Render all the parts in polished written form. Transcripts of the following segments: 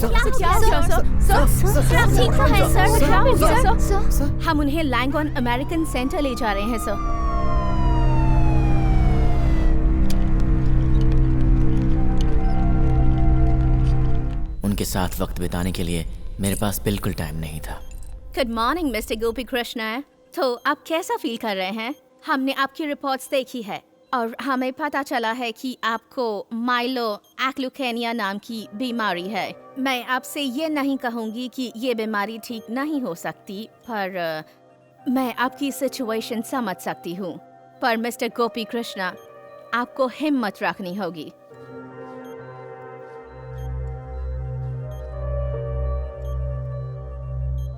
ठीक तो है सर, क्या हो गया सर? हम उन्हें लैंगॉन अमेरिकन सेंटर ले जा रहे हैं सर। उनके साथ वक्त बिताने के लिए मेरे पास बिल्कुल टाइम नहीं था। गुड मॉर्निंग मिस्टर गोपी कृष्णा। तो आप कैसा फील कर रहे हैं? हमने आपकी रिपोर्ट्स देखी है और हमें पता चला है कि आपको माइलो एक्लुकेनिया नाम की बीमारी है। मैं आपसे ये नहीं कहूँगी कि ये बीमारी ठीक नहीं हो सकती, पर मैं आपकी सिचुएशन समझ सकती हूँ। पर मिस्टर गोपी कृष्णा, आपको हिम्मत रखनी होगी।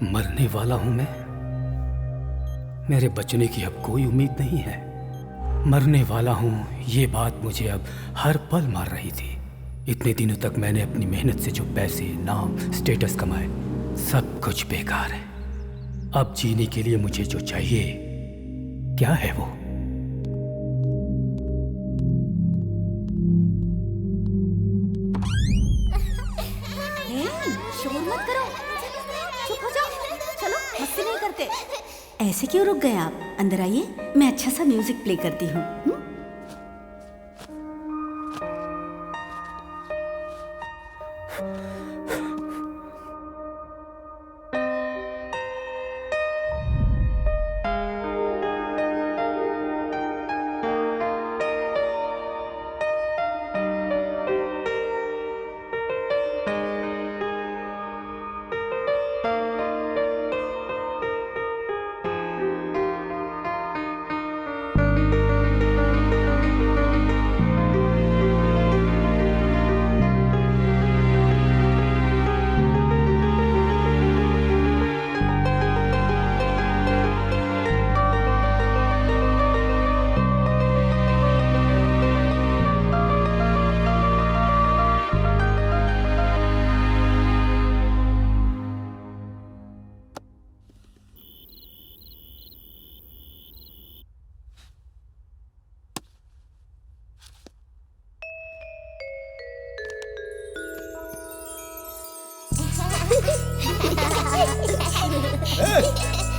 मरने वाला हूँ मैं। मेरे बचने की अब कोई उम्मीद नहीं है। मरने वाला हूँ, ये बात मुझे अब हर पल मार रही थी। इतने दिनों तक मैंने अपनी मेहनत से जो पैसे, नाम, स्टेटस कमाए, सब कुछ बेकार है। अब जीने के लिए मुझे जो चाहिए, क्या है वो? शोर मत करो, चुप हो जाओ। चलो, मस्ती नहीं करते। ऐसे क्यों रुक गए आप? अंदर आइए, मैं अच्छा सा म्यूजिक प्ले करती हूँ।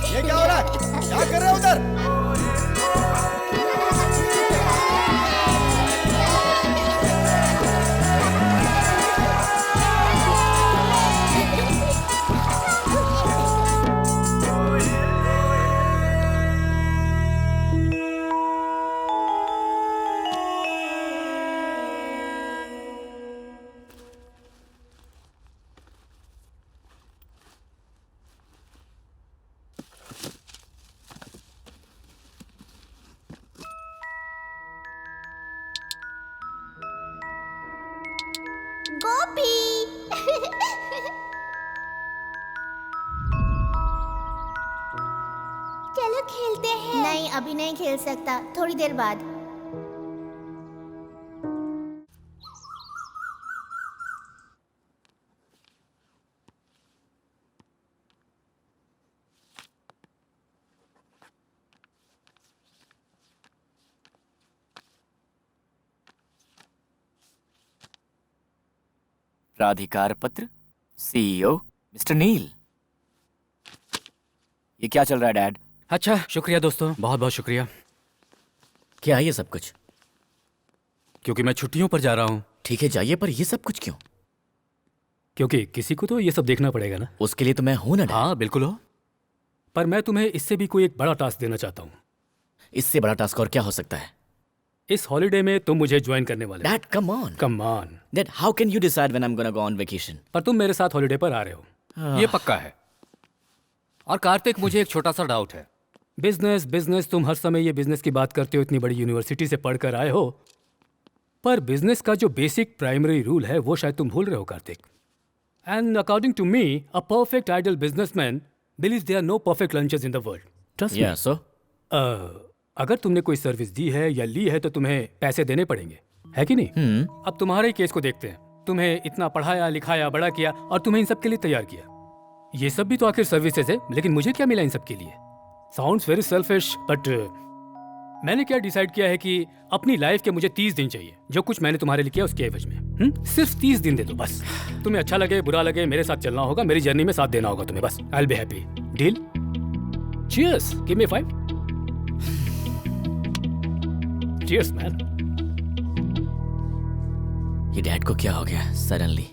ये क्या हो रहा है? क्या कर रहे हो उधर? चलो खेलते हैं। नहीं, अभी नहीं खेल सकता, थोड़ी देर बाद। प्राधिकार पत्र, सीईओ मिस्टर नील। ये क्या चल रहा है डैड? अच्छा, शुक्रिया दोस्तों, बहुत बहुत शुक्रिया। क्या है ये सब कुछ? क्योंकि मैं छुट्टियों पर जा रहा हूँ। ठीक है जाइए, पर ये सब कुछ क्यों? क्योंकि किसी को तो ये सब देखना पड़ेगा ना। उसके लिए तो मैं हूं ना डैड। हाँ बिल्कुल हो, पर मैं तुम्हें इससे भी कोई एक बड़ा टास्क देना चाहता हूँ। इससे बड़ा टास्क और क्या हो सकता है? इस हॉलिडे में तुम मुझे ज्वाइन करने वाले हो। Dad come on. Come on. Dad how can you decide when I am gonna go on vacation? पर तुम मेरे साथ हॉलिडे पर आ रहे हो, ये पक्का है। और कार्तिक, मुझे एक छोटा सा डाउट है। बिजनेस बिजनेस, तुम हर समय ये बिजनेस की बात करते हो, इतनी बड़ी यूनिवर्सिटी से पढ़कर आए हो, पर बिजनेस का जो बेसिक प्राइमरी रूल है वो शायद तुम भूल रहे हो Kartik. And according to me, a perfect ideal businessman believes there are no perfect lunches in the world. Trust me. So अगर तुमने कोई सर्विस दी है या ली है तो तुम्हें पैसे देने पड़ेंगे, है कि नहीं? अब तुम्हारे केस को देखते हैं। तुम्हें इतना पढ़ाया लिखाया, बड़ा किया और तुम्हें इन सब के लिए तैयार किया। ये सब भी तो आखिर सर्विसेज है, लेकिन मुझे क्या मिला इन सब के लिए? साउंड्स वेरी सेल्फिश, बट मैंने क्या डिसाइड किया है कि अपनी लाइफ के मुझे 30 दिन चाहिए, जो कुछ मैंने तुम्हारे लिए किया उसके एवज में। सिर्फ 30 दिन दे दो बस। तुम्हें अच्छा लगे बुरा लगे मेरे साथ चलना होगा, मेरी जर्नी में साथ देना होगा तुम्हें बस। I will be happy. Deal? Cheers, give me 5। Cheers man. ये डैड को क्या हो गया सडनली?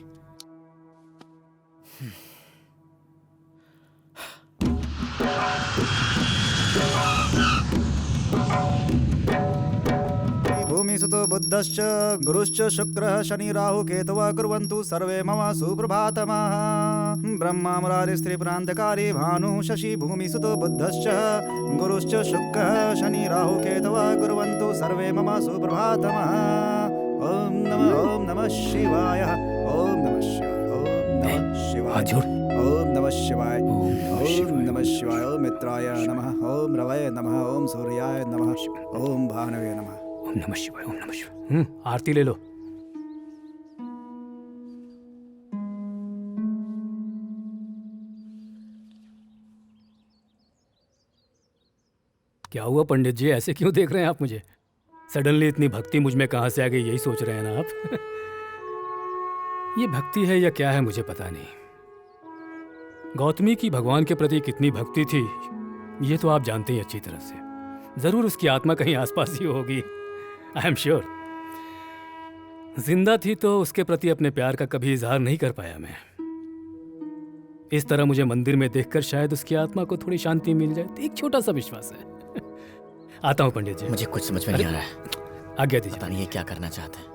भूमिसुतो बुद्धश्च गुरुश्च शुक्रः शनि राहु केतवः कुर्वन्तु सर्वे मम सुप्रभातमः। ब्रह्मा मुरारी स्त्री प्रान्तकारी भानुः शशि भूमिसुतो बुद्धश्च गुरुश्च शुक्रः शनि राहु केतवः कुर्वन्तु सर्वे मम सुप्रभातमः। ओम नमः शिवाय। ओम नमः शिवाय। ओम नमः शिवाय। ओम नमः शिवाय। ओम नमः शिवाय। ओम मित्राय नमः। ओम रवये नमः। ओम सूर्याय नमः। ओम भानवे नमः। ओम नमः शिवाय। ओम नमः शिवाय। आरती ले लो। क्या हुआ पंडित जी, ऐसे क्यों देख रहे हैं आप मुझे? सडनली इतनी भक्ति मुझ में कहां से आ गई, यही सोच रहे हैं ना आप? ये भक्ति है या क्या है मुझे पता नहीं। गौतमी की भगवान के प्रति कितनी भक्ति थी ये तो आप जानते ही अच्छी तरह से। जरूर उसकी आत्मा कहीं आसपास ही होगी, आई एम श्योर। जिंदा थी तो उसके प्रति अपने प्यार का कभी इजहार नहीं कर पाया मैं। इस तरह मुझे मंदिर में देखकर शायद उसकी आत्मा को थोड़ी शांति मिल जाए, एक छोटा सा विश्वास है। आता हूं पंडित जी। मुझे कुछ समझ में नहीं आ रहा है। आज्ञा दीजिए। पता नहीं ये क्या करना चाहते हैं।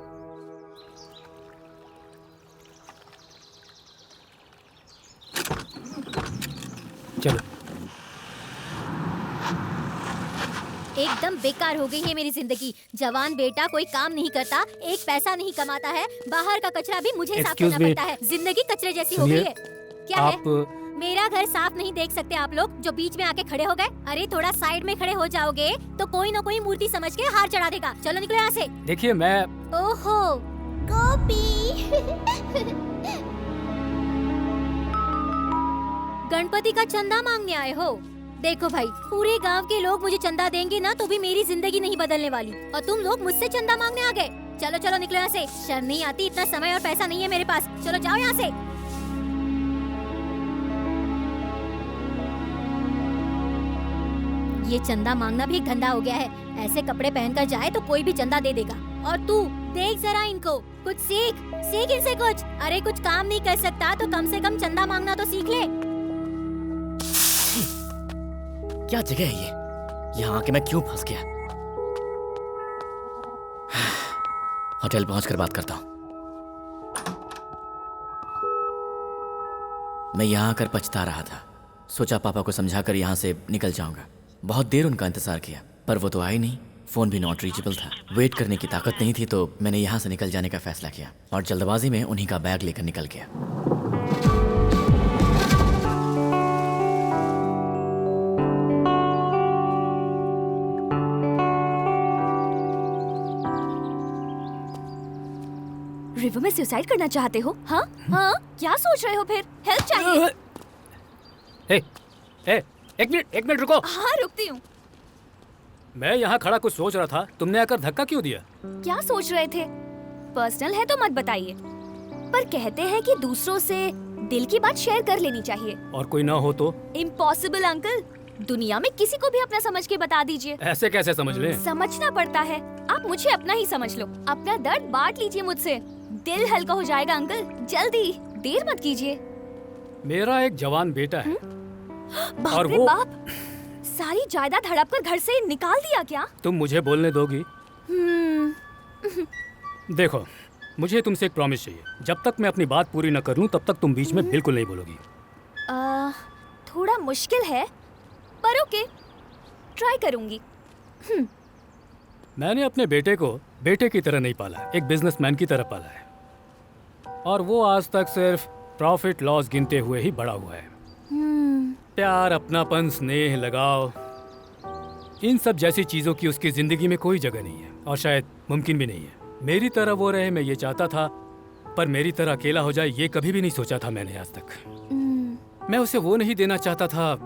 चलो। एकदम बेकार हो गई है मेरी जिंदगी। जवान बेटा कोई काम नहीं करता, एक पैसा नहीं कमाता है, बाहर का कचरा भी मुझे साफ Excuse करना me. पड़ता है। जिंदगी कचरे जैसी हो गई है। क्या है? आप मेरा घर साफ नहीं देख सकते आप लोग जो बीच में आके खड़े हो गए? अरे थोड़ा साइड में खड़े हो जाओगे तो कोई ना कोई मूर्ति समझ के हार चढ़ा देगा। चलो निकलो यहाँ से। देखिए मैं ओहो गोपी। गणपति का चंदा मांगने आए हो? देखो भाई, पूरे गांव के लोग मुझे चंदा देंगे ना तो भी मेरी जिंदगी नहीं बदलने वाली, और तुम लोग मुझसे चंदा मांगने आ गए। चलो चलो निकलो यहाँ से। शर्म नहीं आती? इतना समय और पैसा नहीं है मेरे पास। चलो जाओ यहाँ से। ये चंदा मांगना भी एक धंधा हो गया है। ऐसे कपड़े पहनकर जाए तो कोई भी चंदा दे देगा। और तू देख जरा इनको, कुछ सीख इनसे कुछ। अरे कुछ काम नहीं कर सकता तो कम से कम चंदा मांगना तो सीख ले। क्या जगह है ये? यहाँ आके मैं क्यों फंस गया? होटल पहुंचकर बात करता हूँ। मैं यहाँ आकर पछता रहा था। सोचा पापा को समझाकर यहाँ से निकल जाऊंगा। बहुत देर उनका इंतजार किया पर वो तो आए नहीं। फोन भी नॉट रीचेबल था। वेट करने की ताकत नहीं थी तो मैंने यहाँ से निकल जाने का फैसला किया और जल्दबाजी में उन्हीं का बैग लेकर निकल गया। रिवर में सुसाइड करना चाहते हो? हाँ हाँ, क्या सोच रहे हो फिर? हेल्प चाहिए? एक मिनट रुको। हाँ रुकती हूँ। मैं यहाँ खड़ा कुछ सोच रहा था, तुमने आकर धक्का क्यों दिया? क्या सोच रहे थे? पर्सनल है तो मत बताइए, पर कहते हैं कि दूसरों से दिल की बात शेयर कर लेनी चाहिए। और कोई ना हो तो? इम्पॉसिबल अंकल, दुनिया में किसी को भी अपना समझ के बता दीजिए। ऐसे कैसे समझ लें? समझना पड़ता है। आप मुझे अपना ही समझ लो। अपना दर्द बांट लीजिए मुझसे, दिल हल्का हो जाएगा अंकल। जल्दी, देर मत कीजिए। मेरा एक जवान बेटा है। बाप और रे वो बाप, सारी जायदाद हड़प कर घर से निकाल दिया क्या? तुम मुझे बोलने दोगी? देखो, मुझे तुमसे एक प्रॉमिस चाहिए। जब तक मैं अपनी बात पूरी न कर लूं तब तक तुम बीच में बिल्कुल नहीं बोलोगी। थोड़ा मुश्किल है पर ओके, ट्राई करूंगी। मैंने अपने बेटे को बेटे की तरह नहीं पाला, एक बिजनेसमैन की तरह पाला है। और वो आज तक सिर्फ प्रॉफिट लॉस गिनते हुए ही बड़ा हुआ है। प्यार, अपनापन, स्नेह, लगाव, इन सब जैसी चीजों की उसकी जिंदगी में कोई जगह नहीं है और शायद मुमकिन भी नहीं है। मेरी तरह वो रहे मैं ये चाहता था, पर मेरी तरह अकेला हो जाए ये कभी भी नहीं सोचा था मैंने आज तक। मैं उसे वो नहीं देना चाहता था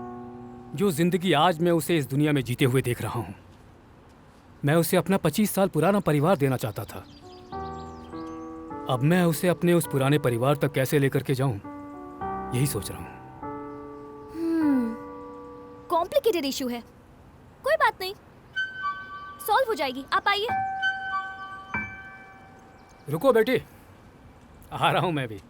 जो जिंदगी आज मैं उसे इस दुनिया में जीते हुए देख रहा हूँ। मैं उसे अपना 25 साल पुराना परिवार देना चाहता था। अब मैं उसे अपने उस पुराने परिवार तक कैसे लेकर के जाऊं, यही सोच रहा हूं। कॉम्प्लिकेटेड इशू है, कोई बात नहीं, सॉल्व हो जाएगी। आप आइए। रुको बेटी, आ रहा हूं मैं भी।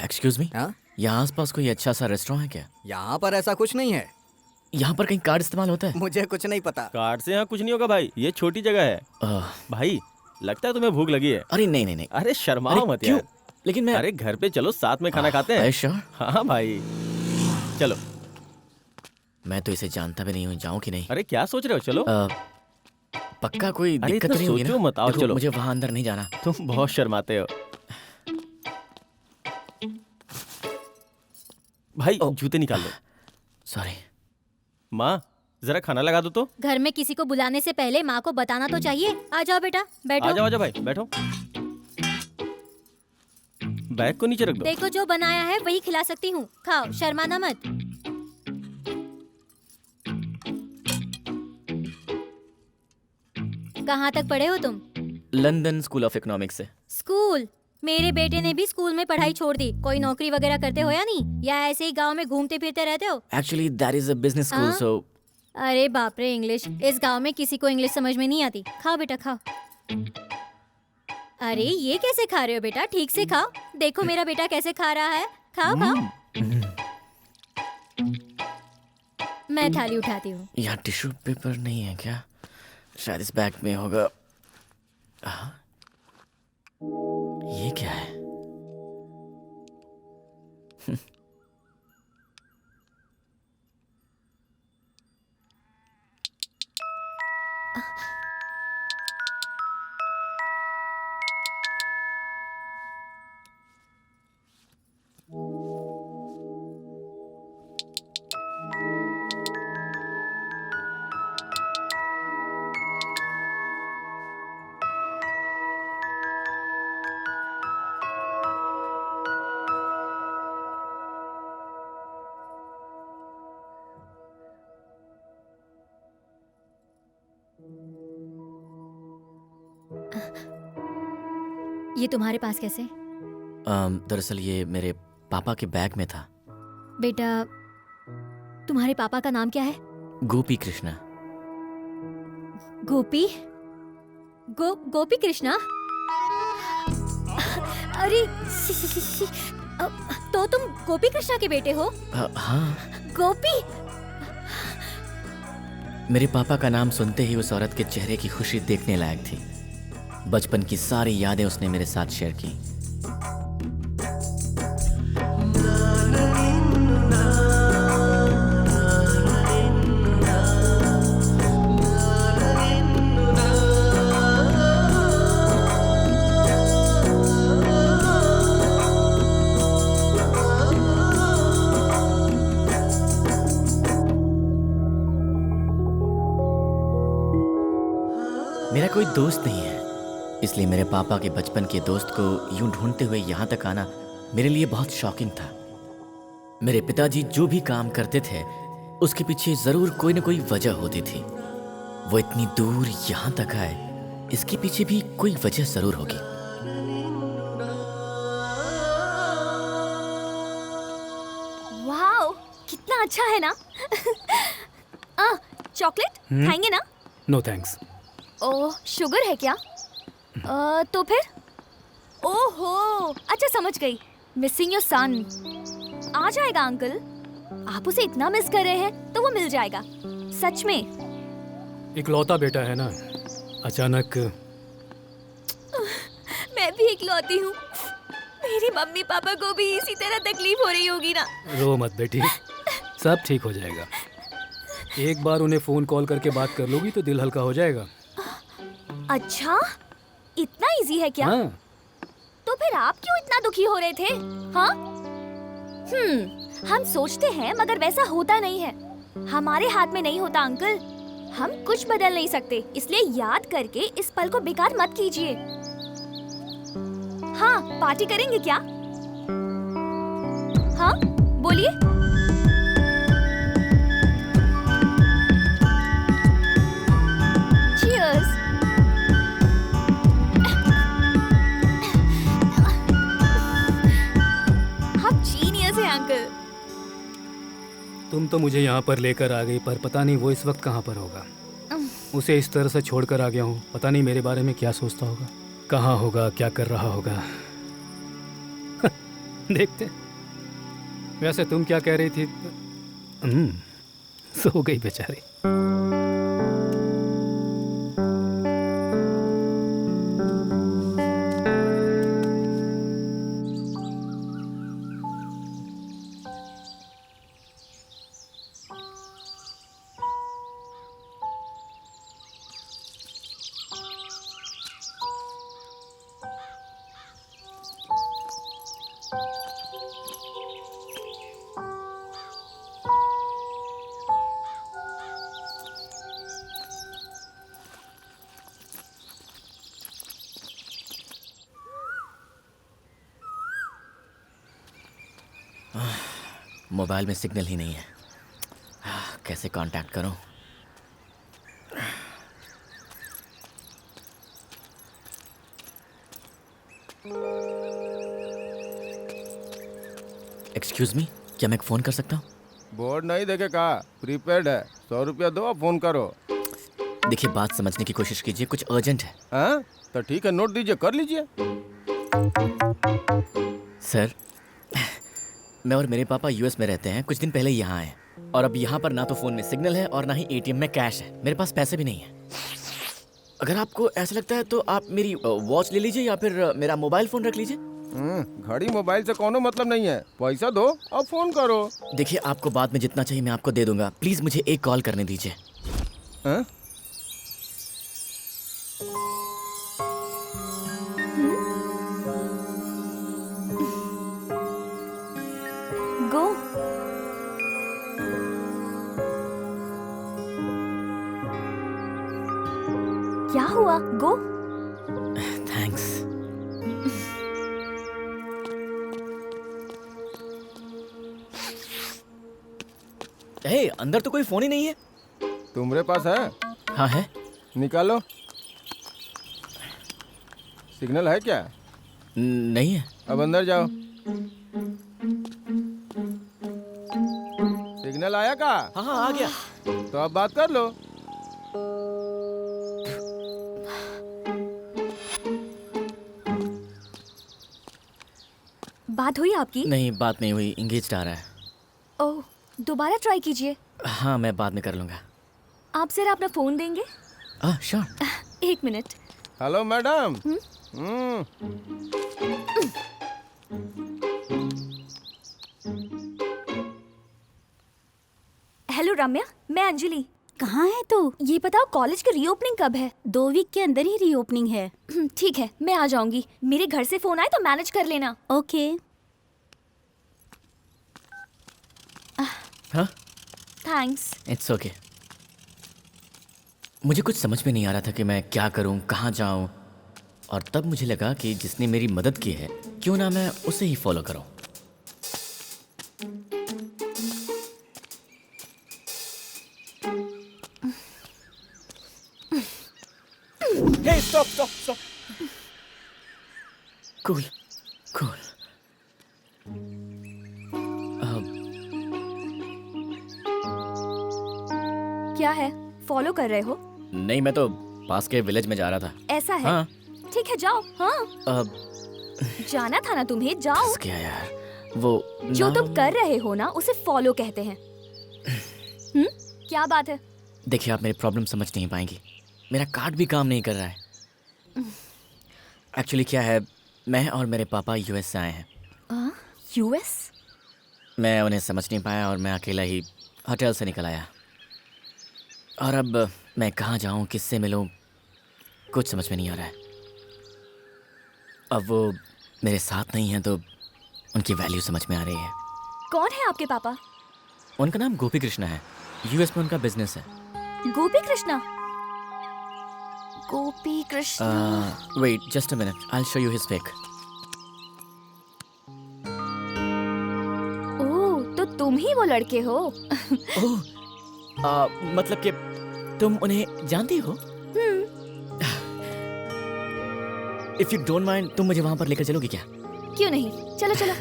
एक्सक्यूज मी, हाँ? यहाँ आसपास कोई अच्छा सा रेस्टोरेंट है क्या? यहाँ पर ऐसा कुछ नहीं है। यहाँ पर कहीं कार्ड इस्तेमाल होता है? मुझे कुछ नहीं पता। कार्ड से यहाँ कुछ नहीं होगा भाई, ये छोटी जगह है। भाई लगता है तुम्हें भूख लगी है। अरे नहीं नहीं नहीं। अरे शर्माओ अरे मत क्यों? यार। लेकिन मैं अरे घर पे चलो, साथ में खाना खाते हैं। श्योर। हाँ भाई चलो। मैं तो इसे जानता भी नहीं हूँ, जाऊँ कि नहीं? अरे क्या सोच रहे हो, चलो। पक्का कोई अरे दिक्कत इतना नहीं होगी ना? सोचो मत, आओ देखो, चलो। मुझे वहाँ अंदर नहीं जाना। तुम बहुत शर्माते हो भाई। जूते निकाल लो। सॉरी। माँ जरा खाना लगा दो तो। घर में किसी को बुलाने से पहले माँ को बताना तो चाहिए। आ जाओ बेटा, बैठो। आ जाओ भाई, बैठो। बैग को नीचे रख दो। देखो जो बनाया है वही खिला सकती हूँ, खाओ, शर्माना मत। कहाँ तक पढ़े हो तुम? लंदन स्कूल ऑफ इकोनॉमिक्स से। स्कूल? मेरे बेटे ने भी स्कूल में पढ़ाई छोड़ दी। कोई नौकरी वगैरह करते हो या नहीं, या ऐसे ही गांव में घूमते फिरते रहते हो? Actually that is a business school, हाँ? सो। अरे बाप रे, इंग्लिश! इस गांव में किसी को इंग्लिश समझ में नहीं आती। खाओ बेटा, खाओ। अरे ये कैसे खा रहे हो बेटा? ठीक से खाओ। देखो मेरा बेटा कैसे खा रहा है। खाओ खाओ। मैं थाली उठाती हूँ। यहाँ टिश्यू पेपर नहीं है क्या? शायद इस बैग में होगा। ये क्या है? ये तुम्हारे पास कैसे? दरअसल ये मेरे पापा के बैग में था। बेटा, तुम्हारे पापा का नाम क्या है? गोपी कृष्णा। गोपी? गोपी कृष्णा? अरे तो तुम गोपी कृष्णा के बेटे हो? हाँ। गोपी? मेरे पापा का नाम सुनते ही उस औरत के चेहरे की खुशी देखने लायक थी। बचपन की सारी यादें उसने मेरे साथ शेयर की। मेरा कोई दोस्त नहीं है, इसलिए मेरे पापा के बचपन के दोस्त को यूं ढूंढते हुए यहाँ तक आना मेरे लिए बहुत शॉकिंग था। मेरे पिताजी जो भी काम करते थे उसके पीछे जरूर कोई न कोई वजह होती थी। वो इतनी दूर यहाँ तक आए, इसके पीछे भी कोई वजह जरूर होगी। वाओ, कितना अच्छा है ना। चॉकलेट खाएंगे ना? No thanks. ओह, शुगर है क्या? तो फिर? ओहो, अच्छा समझ गई। Missing your son. आ जाएगा अंकल। आप उसे इतना मिस कर रहे हैं तो वो मिल जाएगा, सच में। इकलौता बेटा है ना, अचानक। मैं भी इकलौती हूँ। मेरी मम्मी पापा को भी इसी तरह तकलीफ हो रही होगी ना। रो मत बेटी, सब ठीक हो जाएगा। एक बार उन्हें फोन कॉल करके बात कर लोगी तो दिल हल्का हो जाएगा। अच्छा, इतना इजी है क्या? हाँ। तो फिर आप क्यों इतना दुखी हो रहे थे? हाँ? हम सोचते हैं मगर वैसा होता नहीं है। हमारे हाथ में नहीं होता अंकल। हम कुछ बदल नहीं सकते, इसलिए याद करके इस पल को बेकार मत कीजिए। हाँ, पार्टी करेंगे क्या? हाँ? बोलिए। Cheers। आप जीनियस हैं अंकल। तुम तो मुझे यहाँ पर लेकर आ गई, पर पता नहीं वो इस वक्त कहाँ पर होगा। उसे इस तरह से छोड़कर आ गया हूँ, पता नहीं मेरे बारे में क्या सोचता होगा, कहाँ होगा, क्या कर रहा होगा। देखते हैं। वैसे तुम क्या कह रही थी? सो गई बेचारी। मोबाइल में सिग्नल ही नहीं है, कैसे कांटेक्ट करूं? एक्सक्यूज मी, क्या मैं एक फ़ोन कर सकता हूँ? बोर्ड नहीं देखे कहा, प्रीपेड है, 100 रुपया दो, फोन करो। देखिए, बात समझने की कोशिश कीजिए, कुछ अर्जेंट है। हाँ तो ठीक है, नोट दीजिए, कर लीजिए। सर, मैं और मेरे पापा यूएस में रहते हैं, कुछ दिन पहले यहाँ आए, और अब यहाँ पर ना तो फ़ोन में सिग्नल है और ना ही एटीएम में कैश है। मेरे पास पैसे भी नहीं है। अगर आपको ऐसा लगता है तो आप मेरी वॉच ले लीजिए या फिर मेरा मोबाइल फ़ोन रख लीजिए। घड़ी मोबाइल से कोनो मतलब नहीं है, पैसा दो और फोन करो। देखिए, आपको बाद में जितना चाहिए मैं आपको दे दूंगा, प्लीज़ मुझे एक कॉल करने दीजिए। हाँ? गो। क्या हुआ? गो। थैंक्स। हे, अंदर तो कोई फोन ही नहीं है। तुम्हारे पास है? हाँ है। निकालो। सिग्नल है क्या? नहीं है। अब अंदर जाओ। सिग्नल आया का? हाँ हाँ आ गया। तो अब बात कर लो। बात हुई आपकी? नहीं, बात नहीं हुई, इंगेज्ड आ रहा है। ओह, दोबारा ट्राई कीजिए। हाँ, मैं बाद में कर लूँगा। आप जरा अपना फोन देंगे? श्योर। एक मिनट। Hello madam. हेलो रम्या, मैं अंजलि। कहाँ है तू? ये बताओ कॉलेज की रीओपनिंग कब है? 2 वीक के अंदर ही रीओपनिंग है। ठीक है, मैं आ जाऊंगी। मेरे घर से फोन आए तो मैनेज कर लेना। ओके। हाँ? थैंक्स। It's okay. मुझे कुछ समझ में नहीं आ रहा था कि मैं क्या करूं, कहाँ जाऊं, और तब मुझे लगा कि जिसने मेरी मदद की है, क्यों ना मैं उसे ही फॉलो करूं। Hey stop stop stop. Cool cool. क्या है, फॉलो कर रहे हो? नहीं, मैं तो पास के विलेज में जा रहा था। ऐसा है? हाँ। ठीक है, जाओ। हाँ, अब जाना था ना तुम्हें, जाओ। फंस गया यार। वो जो तुम कर रहे हो ना, उसे फॉलो कहते हैं। क्या बात है? देखिए, आप मेरी प्रॉब्लम समझ नहीं पाएंगी। मेरा कार्ड भी काम नहीं कर रहा है। एक्चुअली क्या है, मैं और मेरे पापा यूएस से आए हैं। यूएस? मैं उन्हें समझ नहीं पाया और मैं अकेला ही होटल से निकल आया। और अब मैं कहाँ जाऊँ, किससे मिलूँ, कुछ समझ में नहीं आ रहा है। अब वो मेरे साथ नहीं हैं तो उनकी वैल्यू समझ में आ रही है। कौन है आपके पापा? उनका नाम गोपी कृष्णा है। यूएस में उनका बिजनेस है। Gopi Krishna? Gopi Krishna. Wait just a minute, I will show you his pic. Oh, ही वो लड़के हो। ओह, मतलब कि तुम उन्हें जानती हो? इफ यू डोंट माइंड, तुम मुझे वहां पर लेकर चलोगी क्या? क्यों नहीं, चलो चलो।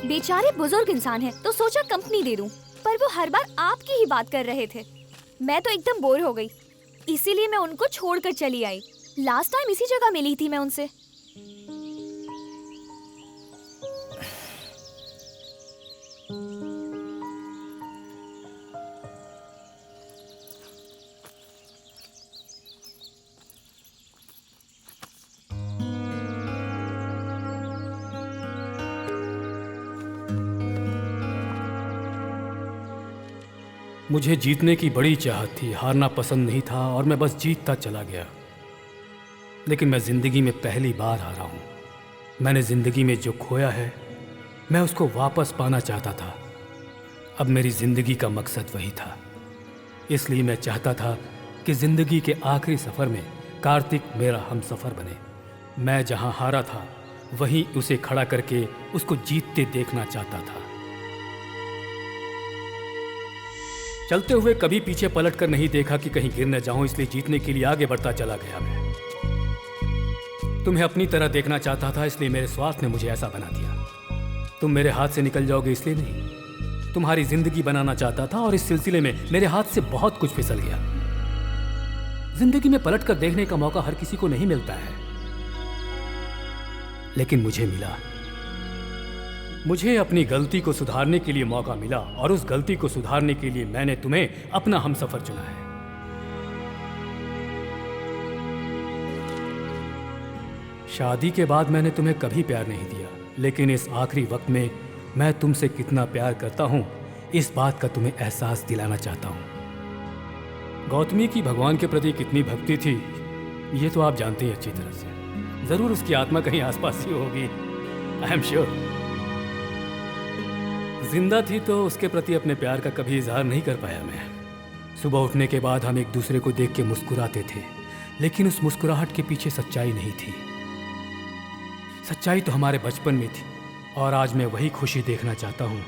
बेचारे बुजुर्ग इंसान हैं, तो सोचा कंपनी दे दूं, पर वो हर बार आपकी ही बात कर रहे थे। मैं तो एकदम बोर हो गई, इसीलिए मैं उनको छोड़कर चली आई। लास्ट टाइम इसी जगह मिली थी मैं उनसे। मुझे जीतने की बड़ी चाहत थी, हारना पसंद नहीं था और मैं बस जीतता चला गया। लेकिन मैं जिंदगी में पहली बार हारा हूं। मैंने जिंदगी में जो खोया है मैं उसको वापस पाना चाहता था। अब मेरी जिंदगी का मकसद वही था, इसलिए मैं चाहता था कि जिंदगी के आखिरी सफर में कार्तिक मेरा हमसफर बने। मैं जहां हारा था वहीं उसे खड़ा करके उसको जीतते देखना चाहता था। चलते हुए कभी पीछे पलट कर नहीं देखा कि कहीं गिर न जाऊं, इसलिए जीतने के लिए आगे बढ़ता चला गया। मैं तुम्हें अपनी तरह देखना चाहता था, इसलिए मेरे स्वार्थ ने मुझे ऐसा बना दिया। तुम मेरे हाथ से निकल जाओगे इसलिए नहीं, तुम्हारी जिंदगी बनाना चाहता था और इस सिलसिले में मेरे हाथ से बहुत कुछ फिसल गया। जिंदगी में पलट कर देखने का मौका हर किसी को नहीं मिलता है, लेकिन मुझे मिला। मुझे अपनी गलती को सुधारने के लिए मौका मिला और उस गलती को सुधारने के लिए मैंने तुम्हें अपना हमसफर चुना है। शादी के बाद मैंने तुम्हें कभी प्यार नहीं दिया, लेकिन इस आखिरी वक्त में मैं तुमसे कितना प्यार करता हूं इस बात का तुम्हें एहसास दिलाना चाहता हूं। गौतमी की भगवान के प्रति कितनी भक्ति थी ये तो आप जानते हैं अच्छी तरह से। जरूर उसकी आत्मा कहीं आसपास ही होगी, आई एम श्योर। जिंदा थी तो उसके प्रति अपने प्यार का कभी इजहार नहीं कर पाया मैं। सुबह उठने के बाद हम एक दूसरे को देख के मुस्कुराते थे, लेकिन उस मुस्कुराहट के पीछे सच्चाई नहीं थी। सच्चाई तो हमारे बचपन में थी और आज मैं वही खुशी देखना चाहता हूं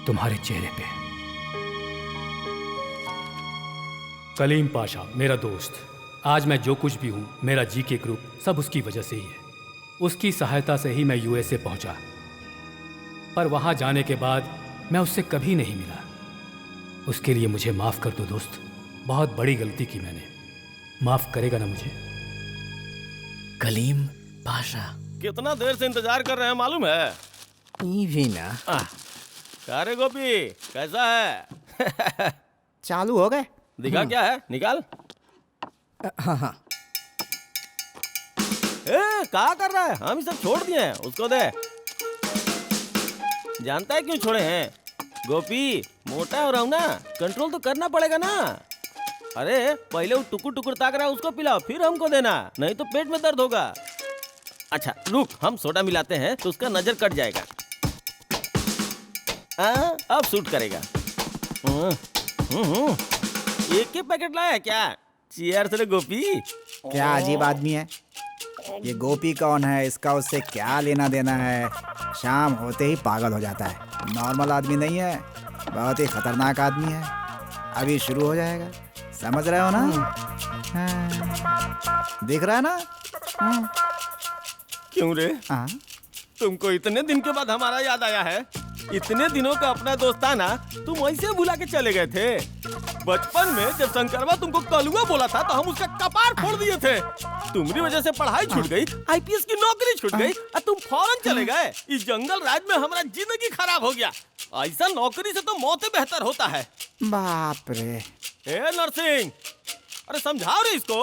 तुम्हारे चेहरे पे। कलीम पाशा मेरा दोस्त, आज मैं जो कुछ भी हूं, मेरा जीके ग्रुप सब उसकी वजह से ही है। उसकी सहायता से ही मैं यूएसए पहुंचा, पर वहां जाने के बाद मैं उससे कभी नहीं मिला। उसके लिए मुझे माफ कर दो दोस्त, बहुत बड़ी गलती की मैंने। माफ करेगा ना मुझे? कलीम पाशा, कितना देर से इंतजार कर रहे हैं मालूम है? भी ना। क्या रे गोपी, कैसा है? चालू हो गए? दिखा क्या है, निकाल। हाँ। क्या कर रहा है? हम सब छोड़ दिए हैं, उसको दे। जानता है क्यों छोड़े हैं? गोपी मोटा हो रहा हूं ना, कंट्रोल तो करना पड़ेगा ना। अरे पहले वो टुकुर टुकुर ताक रहा है उसको पिलाओ, फिर हमको देना, नहीं तो पेट में दर्द होगा। अच्छा रुक, हम सोडा मिलाते हैं तो उसका नजर कट जाएगा। अब सूट करेगा। एक ही पैकेट लाया है क्या? चीयर्स रे गोपी। क्या अजीब आदमी है ये। गोपी कौन है, इसका उससे क्या लेना देना है? शाम होते ही पागल हो जाता है। नॉर्मल आदमी नहीं है, बहुत ही खतरनाक आदमी है। अभी शुरू हो जाएगा, समझ रहे हो ना? दिख रहा है ना? क्यों रे? तुमको इतने दिन के बाद हमारा याद आया है? इतने दिनों का अपना दोस्ताना तुम वैसे भुला के चले गए थे। बचपन में जब शंकरवा तुमको कलुआ बोला था तो हम उसका कपार फोड़ दिए थे। तुम्हारी वजह से पढ़ाई छूट गई, आईपीएस की नौकरी छूट गई और तुम फौरन चले गए। इस जंगल राज में हमारा जिंदगी खराब हो गया। ऐसा नौकरी से तो मौत बेहतर होता है। बाप रे। ए नरसिंह, अरे समझाओ रे इसको।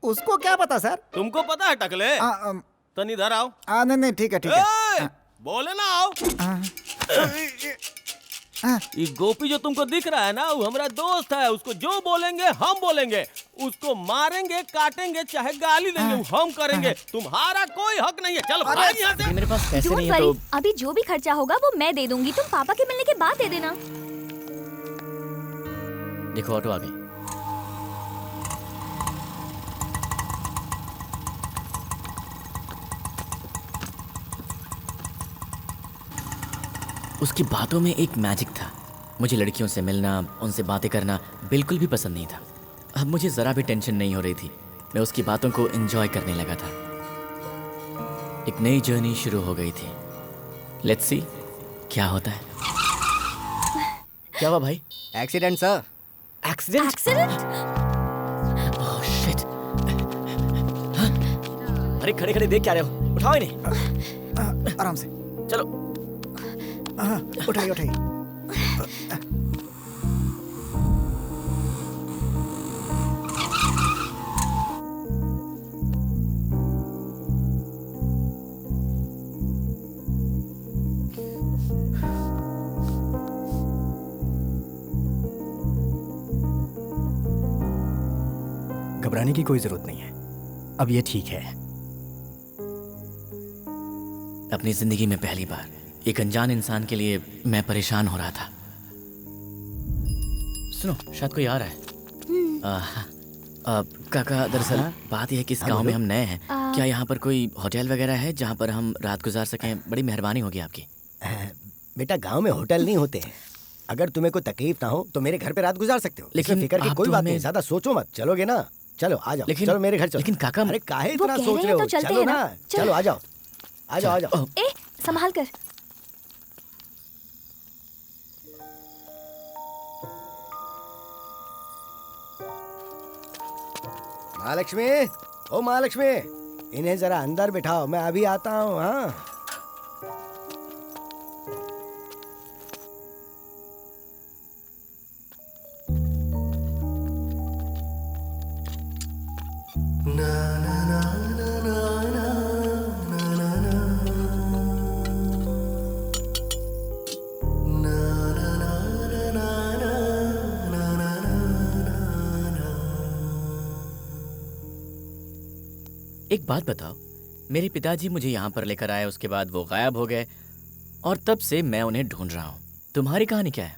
उसको क्या पता सर? तुमको पता है टकले? तनी इधर आओ। नहीं ठीक है। बोले ना आओ। ये गोपी जो तुमको दिख रहा है ना, वो हमारा दोस्त है। उसको जो बोलेंगे हम बोलेंगे, उसको मारेंगे काटेंगे चाहे गाली देंगे वो हम करेंगे। तुम्हारा कोई हक नहीं है। चलो भाग यहाँ से। मेरे पास पैसे Don't नहीं है तो worry, अभी जो भी खर्चा होगा वो मैं दे दूंगी, तुम पापा के मिलने के बाद दे देना। देखो ऑटो आ गई। उसकी बातों में एक मैजिक था। मुझे लड़कियों से मिलना, उनसे बातें करना बिल्कुल भी पसंद नहीं था। अब मुझे ज़रा भी टेंशन नहीं हो रही थी। मैं उसकी बातों को एंजॉय करने लगा था। एक नई जर्नी शुरू हो गई थी। लेट्स सी क्या होता है। क्या हुआ भाई? Accident sir. Accident? Accident? Oh shit. अरे खड़े खड़े देख क्या रहे हो? उठाओ इन्हें। आराम से चलो। उठाइए उठाइए। घबराने की कोई जरूरत नहीं है, अब ये ठीक है। अपनी जिंदगी में पहली बार एक अनजान इंसान के लिए मैं परेशान हो रहा था। सुनो, शायद कोई आ रहा है। काका, दरअसल बात यह है कि इस गांव में हम नए हैं। क्या यहाँ पर कोई होटल वगैरह है जहाँ पर हम रात गुजार सकें? बड़ी मेहरबानी होगी आपकी। बेटा, गांव में होटल नहीं होते हैं। अगर तुम्हें कोई तकलीफ ना हो तो मेरे घर पे रात गुजार सकते हो। लेकिन फिक्र की आप कोई तो बात हमें- नहीं, ज्यादा सोचो मत। चलोगे ना? चलो आ जाओ। लेकिन- चलो मेरे घर चलो। लेकिन काका, अरे काहे वो इतना कह सोच रहे रहे हैं हो? तो चलते चलो हैं ना, ना। चलो आ जाओ, आ जाओ, आ जाओ। ए, संभाल कर। महालक्ष्मी, ओ महालक्ष्मी, इन्हें जरा अंदर बिठाओ, मैं अभी आता हूँ। हाँ, एक बात बताओ, मेरे पिताजी मुझे यहाँ पर लेकर आए, उसके बाद वो गायब हो गए और तब से मैं उन्हें ढूंढ रहा हूँ। तुम्हारी कहानी क्या है?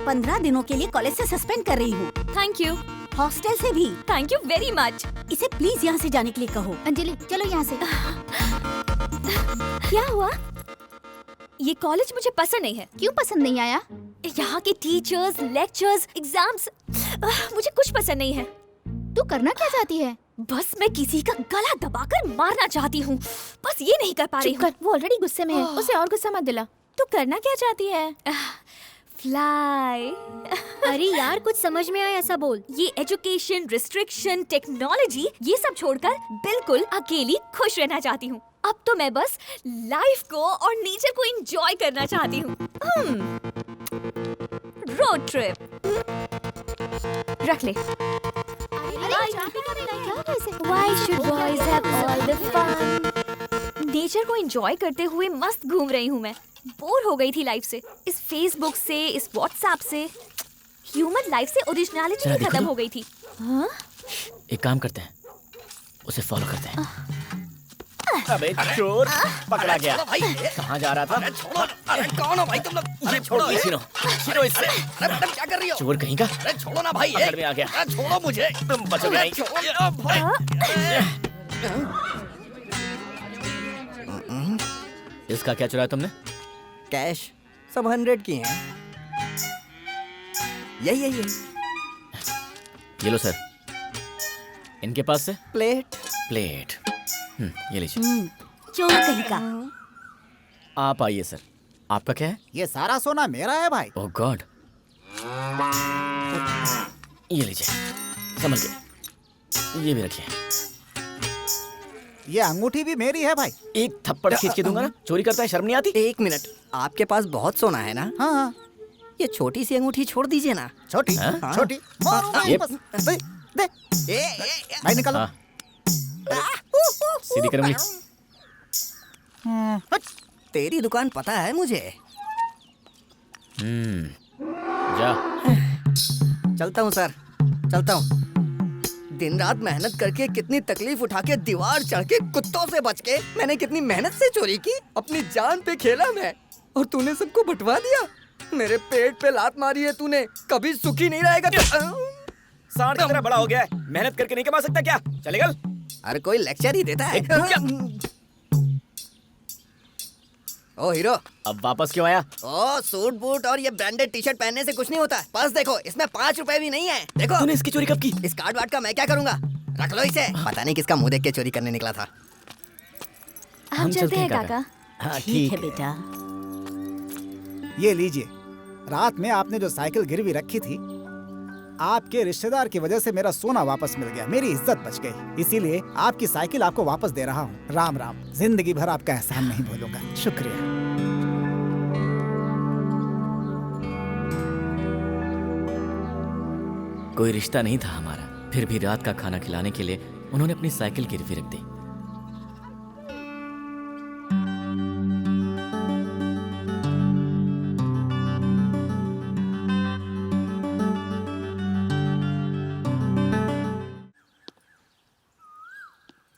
पंद्रह दिनों के लिए कॉलेज से सस्पेंड कर रही हूँ, थैंक यू, हॉस्टल से भी। Thank you very much. इसे प्लीज यहाँ से जाने के लिए कहो। अंजलि चलो यहाँ से। क्या हुआ? ये कॉलेज मुझे पसंद नहीं है। क्यों पसंद नहीं आया? यहाँ के टीचर्स, लेक्चर्स, एग्जाम्स, मुझे कुछ पसंद नहीं है। तू करना क्या चाहती है? बस मैं किसी का गला दबाकर मारना चाहती हूँ, बस ये नहीं कर पा रही चुप हूँ। कर, वो ऑलरेडी गुस्से में है, उसे और गुस्सा मत दिला। तू करना क्या चाहती है? फ्लाई। अरे यार, कुछ समझ में आया ऐसा बोल। ये एजुकेशन, रिस्ट्रिक्शन, टेक्नोलॉजी, ये सब छोड़कर बिल्कुल अकेली खुश रहना चाहती हूँ। अब तो मैं बस लाइफ को और नेचर को एंजॉय करना चाहती हूँ। रोड ट्रिप रख ले। Why should boys have all the fun? Nature को एंजॉय करते हुए मस्त घूम रही हूँ मैं। बोर हो गई थी लाइफ से, इस फेसबुक से, इस व्हाट्सएप से। ह्यूमन लाइफ से ओरिजिनलिटी जरा ही देखो खत्म ना। हो गई थी। हाँ? एक काम करते हैं, उसे फॉलो करते हैं। अबे चोर पकड़ा गया। कहाँ जा रहा था? अरे कौन हो भाई तुम लोग? ये छोड़ो, ये छीनो, छीनो इससे। अरे मैडम क्या कर रही हो? चोर कहीं का। अरे छोड़ो ना भाई। पकड़ में आ गया। अरे छोड़ो मुझे। तुम बचोगे नहीं। इसका क्या चुराया तुमने? कैश सब 100 की हैं। यही ये लो सर। इनके पास से प्लेट। प्लेट। ये लीजिए। चोर कहीं का। आप आइए सर। आपका क्या है? ये सारा सोना मेरा है भाई। ओह गॉड। ये लीजिए, संभल के। ये भी रखिए। ये अंगूठी भी मेरी है भाई। एक थप्पड़ खींच के दूंगा ना। चोरी करता है, शर्म नहीं आती? एक मिनट, आपके पास बहुत सोना है ना? हाँ हाँ, ये छोटी सी अंगूठी छोड़ दीजिए ना। छोटी हाँ? छोटी मारो भाई ये- बस। दे दे भाई, निकालो। हाँ। सीधी कर उंगली। तेरी दुकान पता है मुझे। जा। चलता हूँ सर, चलता हूँ। दिन रात मेहनत करके, कितनी तकलीफ उठा के, दीवार चढ़ के, कुत्तों से बच के, मैंने कितनी मेहनत से चोरी की, अपनी जान पे खेला मैं, और तूने सबको बंटवा दिया। मेरे पेट पे लात मारी है तूने, कभी सुखी नहीं रहेगा। सांड की तरह बड़ा हो गया है, मेहनत करके नहीं कमा सकता क्या? चले गल। हर कोई लेक्चर ही देता है। ओ हीरो, अब वापस क्यों आया? ओ सूट बूट और ये ब्रांडेड टी शर्ट पहनने से कुछ नहीं होता। पर्स देखो, इसमें 5 रुपए भी नहीं है। देखो तूने इसकी चोरी कब की? इस कार्ड वार्ड का मैं क्या करूंगा? रख लो इसे। पता नहीं किसका मुंह देख के चोरी करने निकला था। हम चलते हैं काका। हाँ ठीक है बेटा। ये लीजिए, रात में आपने जो साइकिल गिरवी रखी थी, आपके रिश्तेदार की वजह से मेरा सोना वापस मिल गया, मेरी इज्जत बच गई। इसीलिए आपकी साइकिल आपको वापस दे रहा हूँ। राम राम। जिंदगी भर आपका एहसान नहीं भूलूंगा। शुक्रिया। कोई रिश्ता नहीं था हमारा, फिर भी रात का खाना खिलाने के लिए उन्होंने अपनी साइकिल गिरवी रख दी।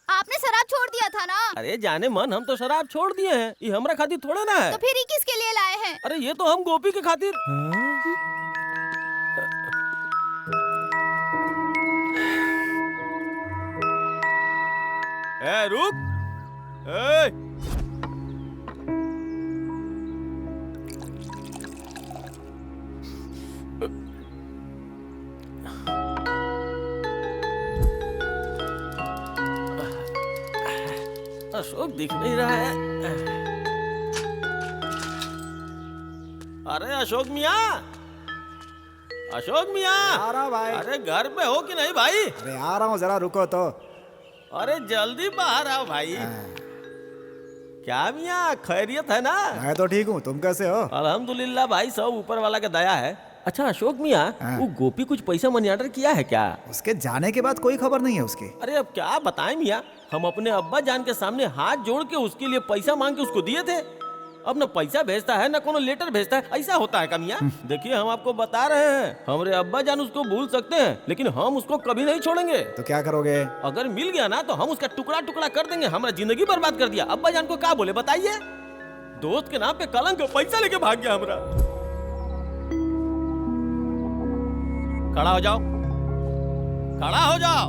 आपने शराब छोड़ दिया था ना? अरे जाने मन, हम तो शराब छोड़ दिए हैं। ये हमरा खातिर थोड़े ना है। तो फिर ये किसके लिए लाए हैं? अरे ये तो हम गोपी के खातिर। ए रुक। ए अशोक दिख नहीं रहा है। अरे अशोक मियाँ, अशोक मियाँ। आ रहा हूँ भाई। अरे घर पे हो कि नहीं भाई? अरे आ रहा हूँ, जरा रुको तो। अरे जल्दी बाहर आओ भाई। क्या मियाँ, खैरियत है ना? मैं तो ठीक हूँ, तुम कैसे हो? अल्हम्दुलिल्लाह भाई, सब ऊपर वाला का दया है। अच्छा अशोक मियाँ, वो गोपी कुछ पैसा मनी ऑर्डर किया है क्या? उसके जाने के बाद कोई खबर नहीं है उसकी। अरे अब क्या बताएं मियाँ, हम अपने अब्बा जान के सामने हाथ जोड़ के उसके लिए पैसा मांग के उसको दिए थे। अब न पैसा भेजता है न कोनो लेटर भेजता है। ऐसा होता है क्या मियाँ? देखिए हम आपको बता रहे हैं, हमारे अब्बा जान उसको भूल सकते हैं, लेकिन हम उसको कभी नहीं छोड़ेंगे। तो क्या करोगे? अगर मिल गया ना तो हम उसका टुकड़ा टुकड़ा कर देंगे। हमारा जिंदगी बर्बाद कर दिया। अब्बा जान को क्या बोले बताइए? दोस्त के नाम पे कलंक, पैसा लेके भाग गया हमारा। खड़ा हो जाओ, खड़ा हो जाओ।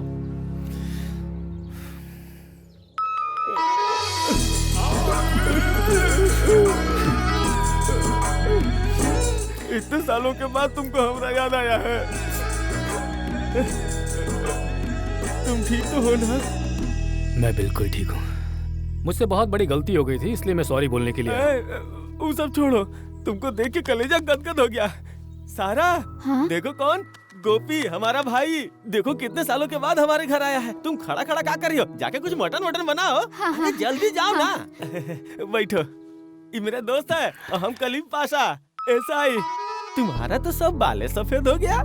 इतने सालों के बाद तुमको हमरा याद आया है। तुम ठीक तो हो ना? मैं बिल्कुल ठीक हूँ। मुझसे बहुत बड़ी गलती हो गई थी, इसलिए मैं सॉरी बोलने के लिए आया। वो सब छोड़ो, तुमको देख के कलेजा गदगद हो गया। सारा, हाँ? देखो कौन, गोपी हमारा भाई। देखो कितने सालों के बाद हमारे घर आया है। तुम खड़ा खड़ा क्या कर रही हो? जाके कुछ मटन वटन बनाओ। हाँ। जल्दी जाओ ना। बैठो, ये मेरा दोस्त है और हम कलीम पाशा। ऐसा ही तुम्हारा तो सब बाले सफेद हो गया।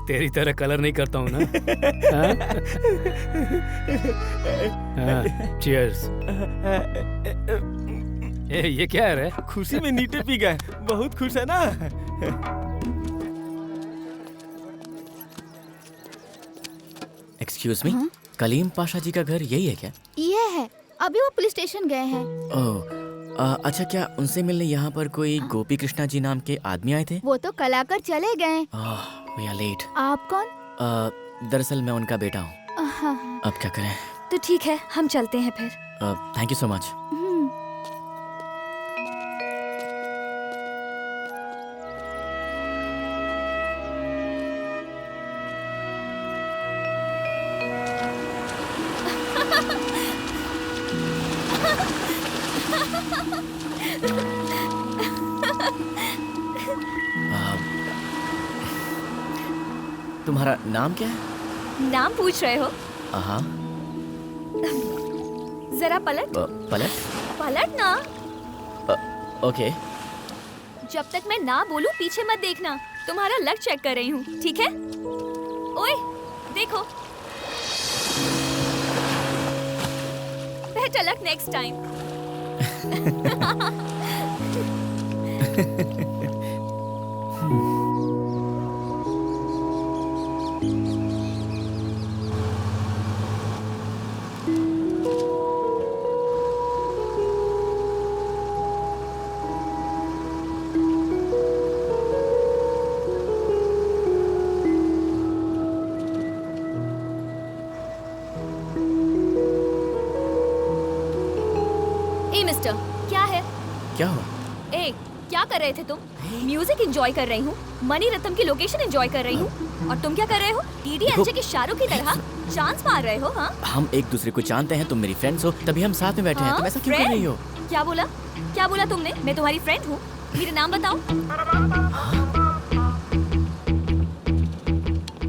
तेरी तरह कलर नहीं करता हूँ ना। चीयर्स। ये क्या है रे? खुशी में नीटे पी गए। बहुत खुश है ना? एक्सक्यूज मी, कलीम पाशा जी का घर यही है क्या? ये है, अभी वो पुलिस स्टेशन गए हैं। ओह, अच्छा क्या उनसे मिलने यहाँ पर कोई गोपी कृष्णा जी नाम के आदमी आए थे? वो तो कल आकर चले गए। We are late. आप कौन? दरअसल मैं उनका बेटा हूँ। अब क्या करें? तो ठीक है, हम चलते हैं फिर। Thank you so much. तुम्हारा नाम क्या है? नाम पूछ रहे हो? हाँ। जरा पलट। पलट? पलट ना। ओके। जब तक मैं ना बोलूं पीछे मत देखना। तुम्हारा लक चेक कर रही हूँ, ठीक है? ओए, देखो। Better luck next time. Mister, क्या है? क्या हुआ? ए, क्या कर रहे थे तुम? म्यूजिक एंजॉय कर रही हूँ, मनी रत्नम की लोकेशन एंजॉय कर रही हूँ, और तुम क्या कर रहे हो? डीडी एंजे के शाहरुख की तरह चांस मार रहे हो? हाँ, हम एक दूसरे को जानते हैं, तुम मेरी फ्रेंड्स हो, तभी हम साथ में बैठे हैं। तुम ऐसा क्यों कर रही हो? क्या बोला? क्या बोला तुमने? मैं तुम्हारी फ्रेंड हूँ? मेरा नाम बताओ।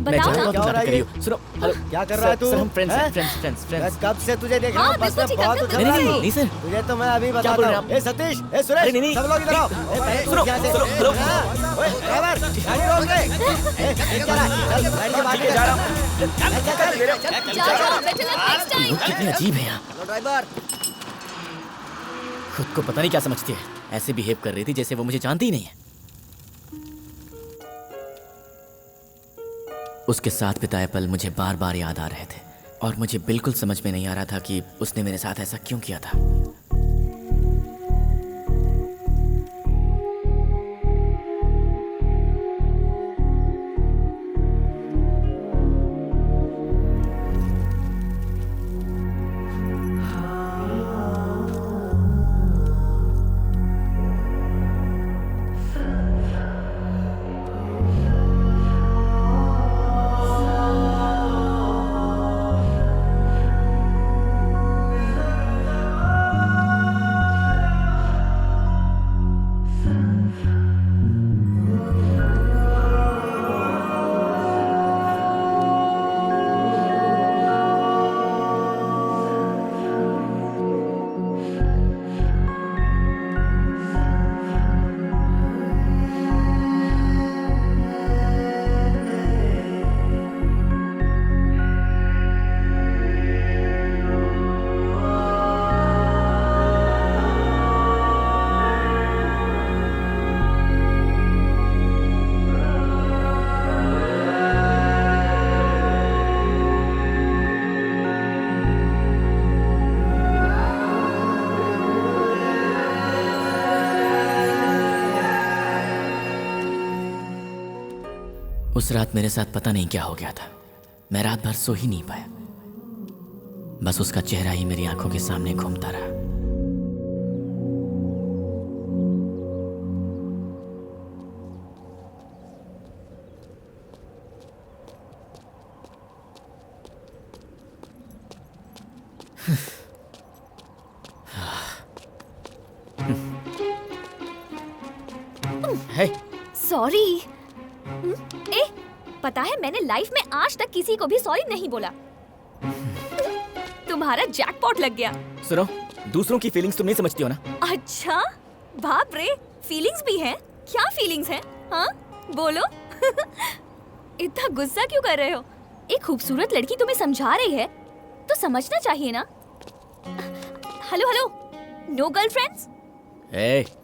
मैं बताओ जानता हूँ ना। तुम नाटक कर रही हो। सुनो, हेलो, क्या कर रहा है तू? सर हम फ्रेंड्स हैं, हैं? फ्रेंड्स। मैं कब से तुझे देख रहा हूँ, बस में बहुत उछल रहा है। नहीं सर, तुझे तो मैं अभी क्या बताता बोल रहे हूँ। हैं ए सतीश, ए सुरेश, अरे नहीं। सब लोग इधर आओ। ए, पहले सुनो, यहाँ से। सुनो, हेलो। ओए, ड्राइवर, गाड़ी रोक दे। ए, क्या रहा है? चल, गाड़ी के बाहर जा रहा हूँ। जाओ, better luck next time। लोग कितने अजीब हैं यहाँ। Hello driver. खुद को पता नहीं क्या समझती है, ऐसे बिहेव कर रही थी जैसे वो मुझे जानती ही नहीं है। उसके साथ बिताए पल मुझे बार बार याद आ रहे थे और मुझे बिल्कुल समझ में नहीं आ रहा था कि उसने मेरे साथ ऐसा क्यों किया था। उस रात मेरे साथ पता नहीं क्या हो गया था। मैं रात भर सो ही नहीं पाया, बस उसका चेहरा ही मेरी आंखों के सामने घूमता रहा। सॉरी। ए, पता है मैंने लाइफ में आज तक किसी को भी सॉरी नहीं बोला। तुम्हारा जैकपॉट लग गया। सुनो, दूसरों की फीलिंग्स तुम नहीं समझती हो ना। अच्छा, बाप रे, फीलिंग्स भी हैं? क्या फीलिंग्स हैं? हाँ, बोलो। इतना गुस्सा क्यों कर रहे हो? एक खूबसूरत लड़की तुम्हें समझा रही है तो समझना चाहिए ना। Hello hello, no girlfriends?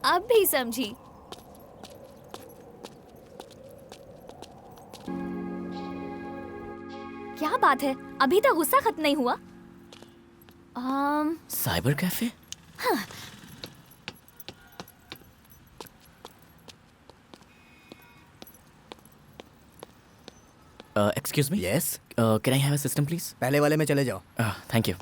अब भी समझी। क्या बात है, अभी तक गुस्सा खत्म नहीं हुआ? Cyber cafe? हाँ। Excuse me. Yes. Can I have a system please? पहले वाले में चले जाओ। Thank you.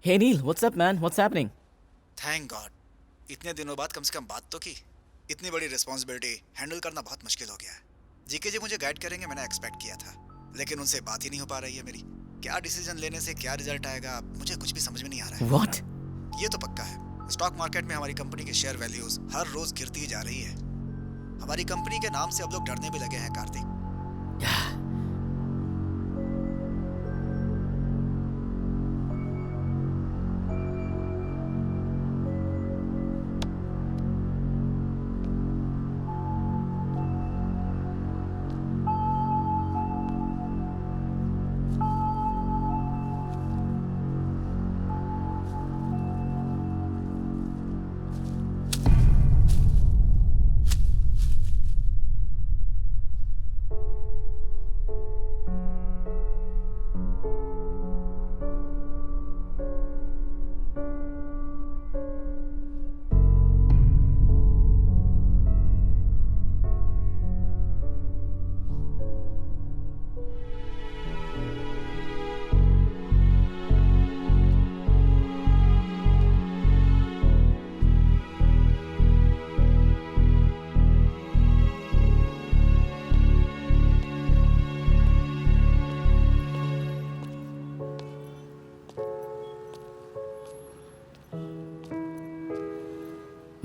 Hey Neil, what's up man? What's happening? Thank god, इतने दिनों बाद कम से कम बात तो की। इतनी बड़ी रिस्पॉन्सिबिलिटी हैंडल करना बहुत मुश्किल हो गया है। जीके जी मुझे गाइड करेंगे मैंने एक्सपेक्ट किया था, लेकिन उनसे बात ही नहीं हो पा रही है मेरी। क्या डिसीजन लेने से क्या रिजल्ट आएगा मुझे कुछ भी समझ में नहीं आ रहा है। What? ये तो पक्का है, स्टॉक मार्केट में हमारी कंपनी के शेयर वैल्यूज हर रोज गिरती जा रही है। हमारी कंपनी के नाम से अब लोग डरने भी लगे हैं कार्तिक।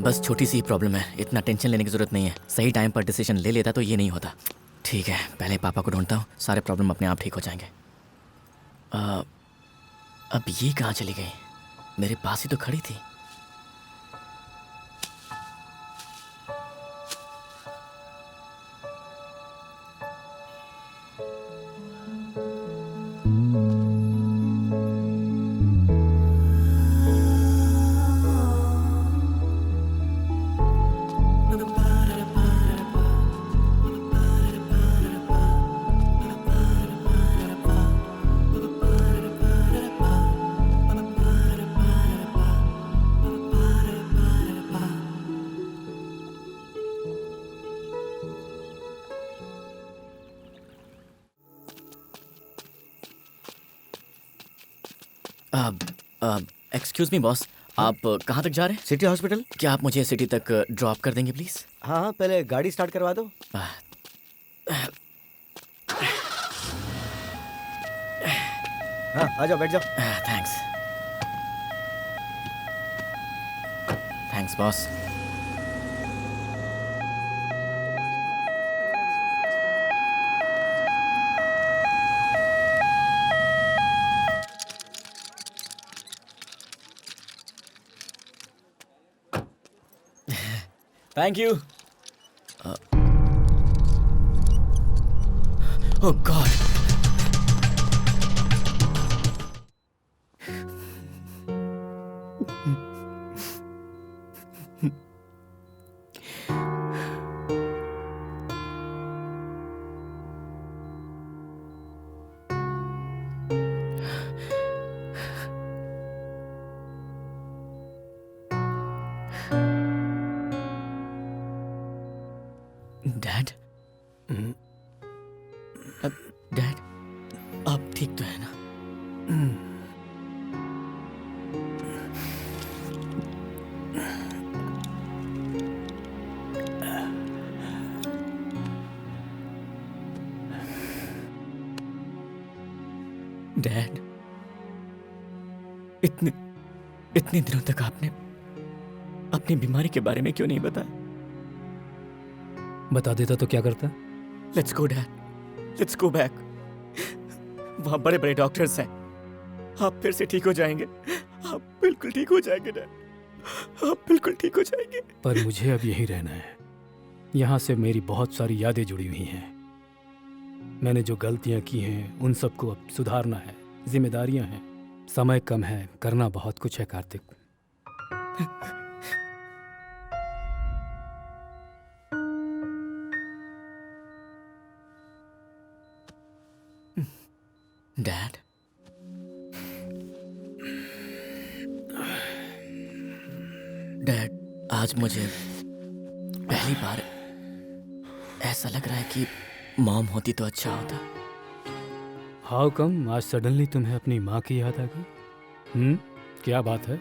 बस छोटी सी प्रॉब्लम है, इतना टेंशन लेने की जरूरत नहीं है। सही टाइम पर डिसीजन ले लेता तो ये नहीं होता। ठीक है, पहले पापा को ढूंढता हूँ, सारे प्रॉब्लम अपने आप ठीक हो जाएंगे। अब ये कहाँ चली गई? मेरे पास ही तो खड़ी थी। एक्सक्यूज मी बॉस, आप कहाँ तक जा रहे हैं? City hospital. क्या आप मुझे सिटी तक ड्रॉप कर देंगे प्लीज? हाँ हाँ, पहले गाड़ी स्टार्ट करवा दो। हाँ आ जाओ, बैठ जाओ। Thanks thanks boss. Thank you. Oh God. Dad, dad, आप ठीक तो है ना? डैड, इतने दिनों तक आपने अपनी बीमारी के बारे में क्यों नहीं बताया? बता देता तो क्या करता? Let's go dad, let's go back. वहाँ बड़े बड़े डॉक्टर्स हैं, आप फिर से ठीक हो जाएंगे। आप बिल्कुल ठीक हो जाएंगे डैड, आप बिल्कुल ठीक हो जाएंगे। पर मुझे अब यहीं रहना है। यहाँ से मेरी बहुत सारी यादें जुड़ी हुई हैं। मैंने जो गलतियाँ की हैं उन सबको अब सुधारना है, जिम्मेदारियाँ हैं। समय कम है, करना बहुत कुछ है कार्तिक। डैड, डैड, आज मुझे पहली बार ऐसा लग रहा है कि मॉम होती तो अच्छा होता। हाउ कम आज सडनली तुम्हें अपनी माँ की याद आ गई? क्या बात है?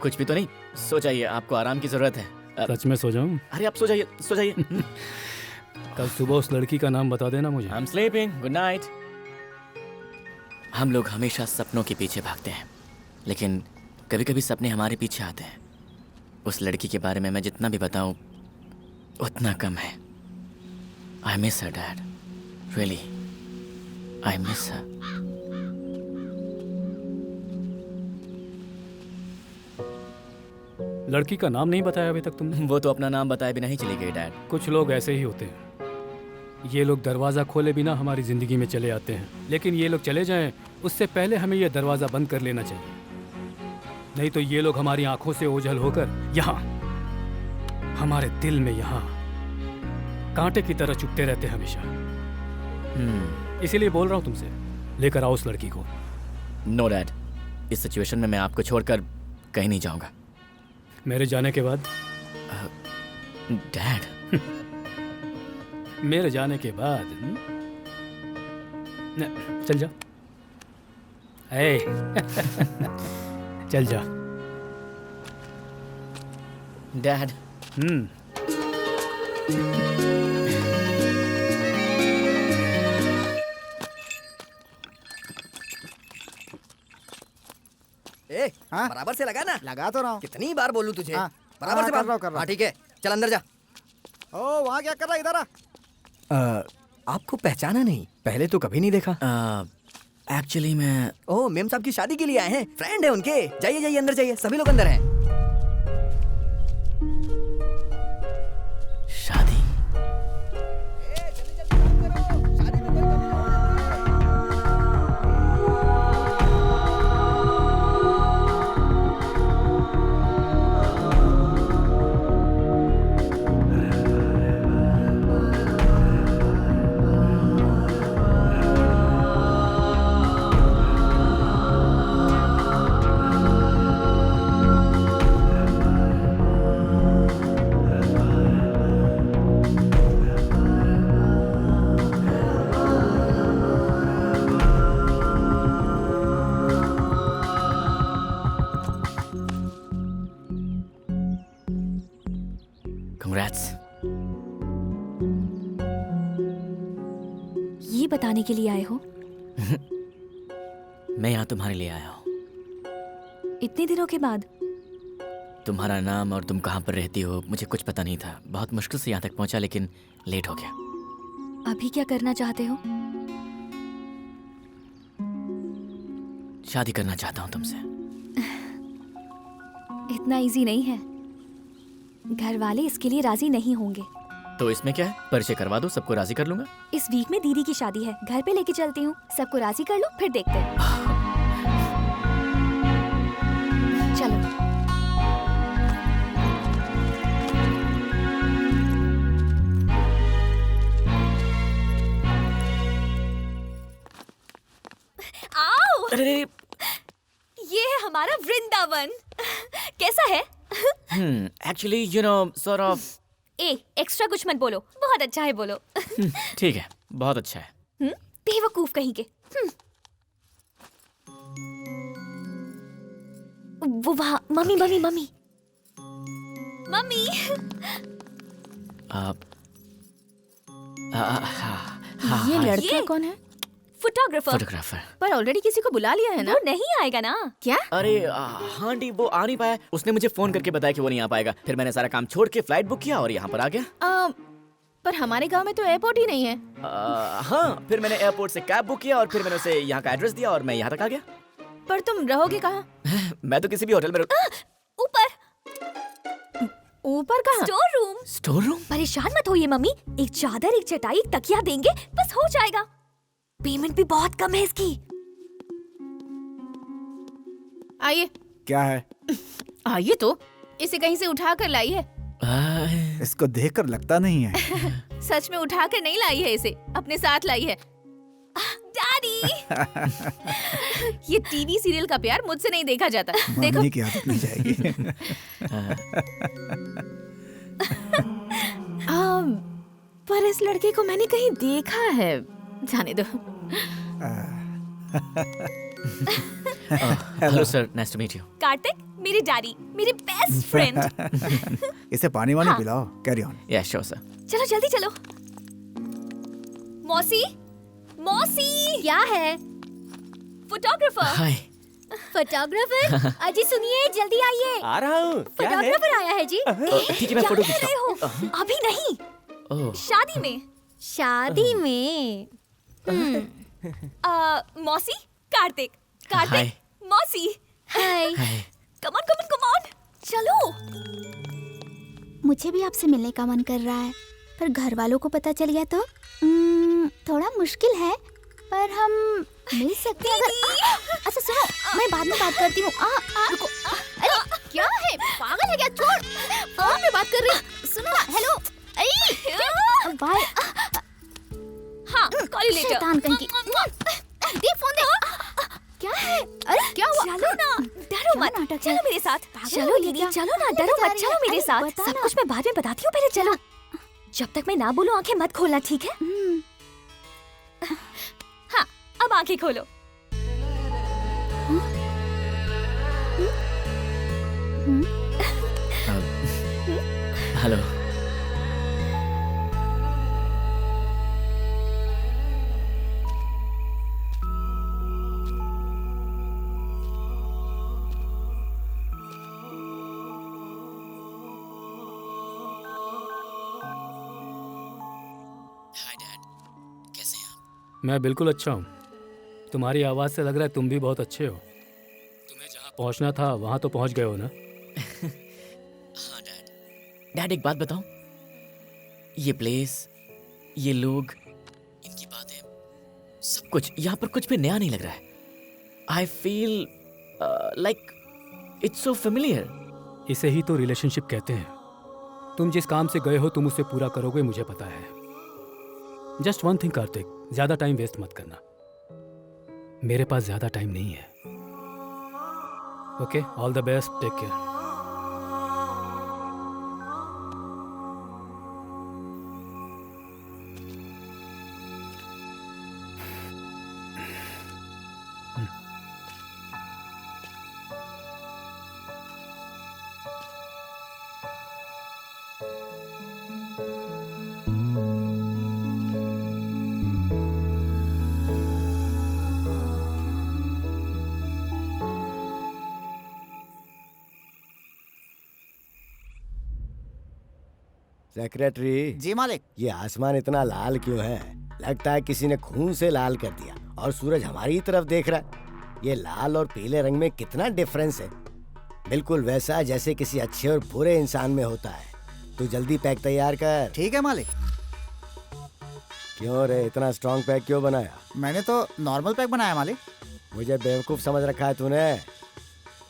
कुछ भी तो नहीं, सो जाइए, आपको आराम की जरूरत है। सच में सो जाऊं? अरे आप सो जाइए, सो जाइए। कल सुबह उस लड़की का नाम बता देना मुझे। I am sleeping, good night. हम लोग हमेशा सपनों के पीछे भागते हैं, लेकिन कभी कभी सपने हमारे पीछे आते हैं। उस लड़की के बारे में मैं जितना भी बताऊं उतना कम है। I miss her dad, really I miss her. लड़की का नाम नहीं बताया अभी तक तुमने? वो तो अपना नाम बताए बिना ही चली गई डैड। कुछ लोग ऐसे ही होते हैं। ये लोग दरवाज़ा खोले बिना हमारी ज़िंदगी में चले आते हैं, लेकिन ये लोग चले जाएं उससे पहले हमें ये दरवाज़ा बंद कर लेना चाहिए। नहीं तो ये लोग हमारी आंखों से ओझल होकर यहाँ हमारे दिल में यहाँ कांटे की तरह चुभते रहते हैं हमेशा। इसीलिए बोल रहा हूँ तुमसे, लेकर आओ उस लड़की को। नो डैड, इस सिचुएशन में मैं आपको छोड़कर कहीं नहीं जाऊंगा। मेरे जाने के बाद? डैड, मेरे जाने के बाद चल जा। ए चल जा डैड। ए हाँ? बराबर से लगा ना। लगा तो रहा हूँ। कितनी बार बोलूं तुझे? हाँ, बराबर से कर बांध। रहा हूँ, कर रहा हूँ। हाँ ठीक है, चल अंदर जा। ओ वहाँ क्या कर रहा है, इधर आ। आपको पहचाना नहीं? पहले तो कभी नहीं देखा। एक्चुअली मैं ओह, मेम साहब की शादी के लिए आए हैं, फ्रेंड है उनके। जाइए जाइए अंदर जाइए, सभी लोग अंदर हैं। शादी कंग्रेट्स। ये बताने के लिए आए हो? मैं यहाँ तुम्हारे लिए आया हूँ। इतने दिनों के बाद? तुम्हारा नाम और तुम कहाँ पर रहती हो मुझे कुछ पता नहीं था। बहुत मुश्किल से यहाँ तक पहुँचा, लेकिन लेट हो गया। अभी क्या करना चाहते हो? शादी करना चाहता हूँ तुमसे। इतना इजी नहीं है। घर वाले इसके लिए राजी नहीं होंगे। तो इसमें क्या है, परिचय करवा दो, सबको राजी कर लूंगा। इस वीक में दीदी की शादी है, घर पे लेके चलती हूँ, सबको राजी कर लो, फिर देखते हैं। चलो। आओ! अरे ये है हमारा वृंदावन। कैसा है? Actually you know sort of. Extra कुछ मत बोलो, बहुत अच्छा है बोलो। ठीक है, बहुत अच्छा है। बेवकूफ कहीं के। वो वहाँ मम्मी मम्मी मम्मी मम्मी। ये लड़का कौन है? फोटोग्राफर। फोटोग्राफर। पर ऑलरेडी किसी को बुला लिया है ना? वो नहीं आएगा ना? क्या? अरे हाँ डी, वो आ नहीं पाया। उसने मुझे फोन करके बताया कि वो नहीं आ पाएगा। फिर मैंने सारा काम छोड़ के फ्लाइट बुक किया और यहाँ पर आ गया। पर हमारे गांव में तो एयरपोर्ट ही नहीं है। हाँ, फिर मैंने एयरपोर्ट से कैब बुक किया और फिर मैंने उसे यहाँ का एड्रेस दिया और मैं यहाँ तक आ गया। पर तुम रहोगे कहाँ? मैं तो किसी भी होटल में ऊपर। ऊपर कहाँ? Store room. Store room? परेशान मत होइए मम्मी, एक चादर, एक चटाई, एक तकिया देंगे, बस हो जाएगा। पेमेंट भी बहुत कम है इसकी। आइए। क्या है? आइए तो, इसे कहीं से उठा कर लाई है। इसको देखकर लगता नहीं है। सच में उठा कर नहीं लाई है, इसे अपने साथ लाई है। डैडी। ये टीवी सीरियल का प्यार मुझसे नहीं देखा जाता। देखो की आदत नहीं जाएगी। पर इस लड़के को मैंने कहीं देखा है। जाने दो। Hello sir, nice to meet you. Kartik, मेरे डैडी, मेरे बेस्ट फ्रेंड। इसे पानी वानी पिलाओ। Carry on. Yes sure sir. चलो जल्दी चलो। मौसी, मौसी। क्या है? फोटोग्राफर। हाय। फोटोग्राफर, अजी सुनिए, जल्दी आइए। आ रहा हूँ। क्या है? फोटोग्राफर आया है जी। ठीक है, मैं फोटो खींचता रहे हो? अभी नहीं, हूँ। शादी में। शादी में। मौसी, कार्तिक, कार्तिक, हाय। मौसी। Hi. Come on, come on, come on, चलो। मुझे भी आपसे मिलने का मन कर रहा है, पर घर वालों को पता चल गया तो थोड़ा मुश्किल है, पर हम मिल सकते हैं अगर। अच्छा सुनो, मैं बाद में बात करती हूँ। रुको। अरे क्या है, पागल है क्या? छोड़, फोन पे बात कर रही हूँ। सुनो ना, हेलो। बाय। हाँ, कॉल यू लेटर। शैतान कहीं की। दे फोन दे। क्या है? अरे क्या हुआ? चलो ना, डरो मत, चलो मेरे साथ। चलो दीदी, चलो ना, डरो मत, चलो मेरे साथ। सब कुछ मैं बाद में बताती हूँ, पहले चलो। जब तक मैं ना बोलूं आंखें मत खोलना, ठीक है? हाँ, अब आंखें खोलो। हेलो। मैं बिल्कुल अच्छा हूँ। तुम्हारी आवाज़ से लग रहा है तुम भी बहुत अच्छे हो। तुम्हें जहाँ पहुँचना था वहाँ तो पहुँच गए हो ना? हाँ डैड। डैड एक बात बताऊँ, ये प्लेस, ये लोग, इनकी बातें, सब कुछ यहाँ पर कुछ भी नया नहीं लग रहा है। I feel like it's so familiar. इसे ही तो रिलेशनशिप कहते हैं। तुम जिस काम से गए हो तुम उसे पूरा करोगे, मुझे पता है। जस्ट वन थिंग कार्तिक, ज्यादा टाइम वेस्ट मत करना। मेरे पास ज्यादा टाइम नहीं है। Okay, all the best, take care. Secretary ji मालिक। ये आसमान इतना लाल क्यों है? लगता है किसी ने खून से लाल कर दिया। और सूरज हमारी तरफ देख रहा है। ये लाल और पीले रंग में कितना डिफरेंस है। बिल्कुल वैसा जैसे किसी अच्छे और बुरे इंसान में होता है। तू जल्दी पैक तैयार कर। ठीक है मालिक। क्यों रे, इतना स्ट्रॉन्ग पैक क्यों बनाया? मैंने तो नॉर्मल पैक बनाया मालिक। मुझे बेवकूफ समझ रखा है तूने।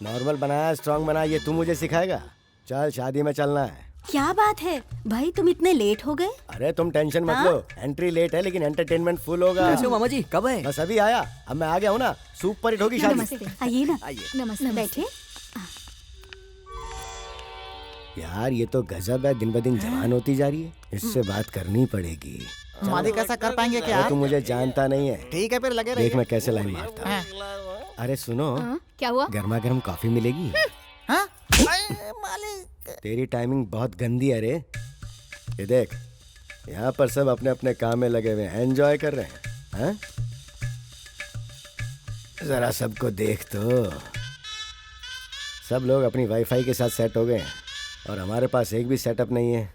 नॉर्मल बनाया स्ट्रॉन्ग बनाया, ये तू मुझे सिखाएगा? चल शादी में चलना है। क्या बात है भाई, तुम इतने लेट हो गए? अरे तुम टेंशन मत लो, एंट्री लेट है लेकिन एंटरटेनमेंट फुल होगा। कैसे हो मामा जी, कब है? बस अभी आया, अब मैं आ गया हूँ ना। सुपर हिट होगी शादी। नमस्ते, आइए ना। आइए। नमस्ते, बैठे। यार ये तो गजब है, दिन ब दिन जवान होती जा रही है। इससे बात करनी पड़ेगी। मालिक ऐसा कर पाएंगे क्या? तू मुझे जानता नहीं है। ठीक है फिर लगे रहिए। देख मैं कैसे लाइन मारता हूँ। अरे सुनो, क्या हुआ? गर्मा गर्म कॉफी मिलेगी? हाँ? मालिक तेरी टाइमिंग बहुत गंदी है रे। ये देख, यहाँ पर सब अपने अपने काम में लगे हुए हैं, एंजॉय कर रहे हैं। हाँ? जरा सबको देख तो। सब लोग अपनी वाईफाई के साथ सेट हो गए हैं और हमारे पास एक भी सेटअप नहीं है।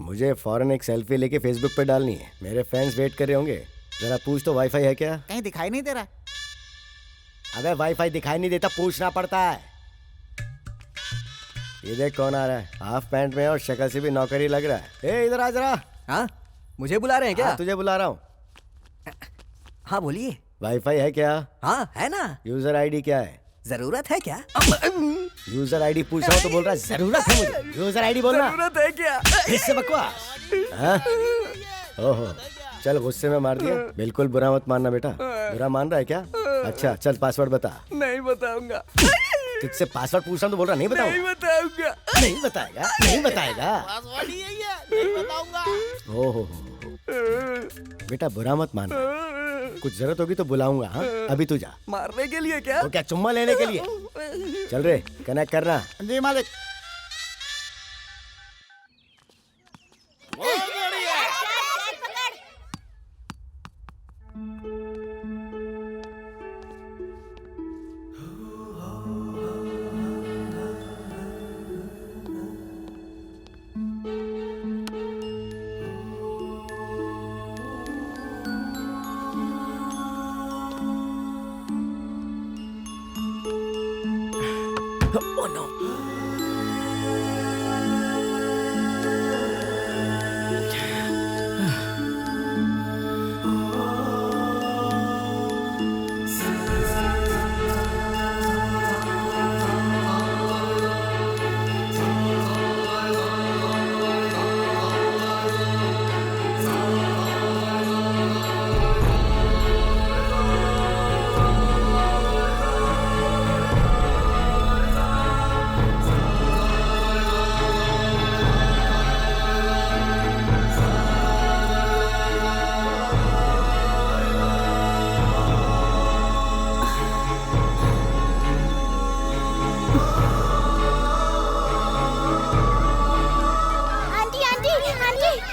मुझे फौरन एक सेल्फी लेके फेसबुक पे डालनी है। मेरे फैंस वेट कर रहे होंगे। जरा पूछ तो वाईफाई है क्या? कहीं दिखाई नहीं दे रहा। अबे वाईफाई दिखाई नहीं देता, पूछना पड़ता है। ये देख कौन आ रहा है, हाफ पैंट में और शक्ल से भी नौकरी लग रहा है। ए इधर आ जरा। हाँ, मुझे बुला रहे हैं क्या? हाँ, तुझे बुला रहा हूँ। हाँ बोलिए। वाईफाई है क्या? हाँ है ना। यूजर आईडी क्या है? जरूरत है क्या? यूजर आईडी पूछ रहा हूँ तो बोल रहा है जरूरत है मुझे। यूजर आईडी बोलना। जरूरत है क्या? इससे बकवास। हाँ? ओहो, चल गुस्से में मार दिया। बिल्कुल बुरा मत मानना बेटा। बुरा मान रहा है क्या? अच्छा चल पासवर्ड बता। नहीं बताऊंगा। तुझसे पासवर्ड पूछ रहा हूँ तो बोल रहा नहीं बताऊंगा। नहीं बताऊंगा। नहीं बताएगा, नहीं बताएगा। पासवर्ड ही यही है, नहीं बताऊंगा। ओहो बेटा बुरा मत मानना। कुछ जरूरत होगी तो बुलाऊंगा। हाँ अभी तू जा। मारने के लिए क्या? तो क्या चुम्मा लेने के लिए? चल रे कनेक्ट करना। जी मालिक। Oh no.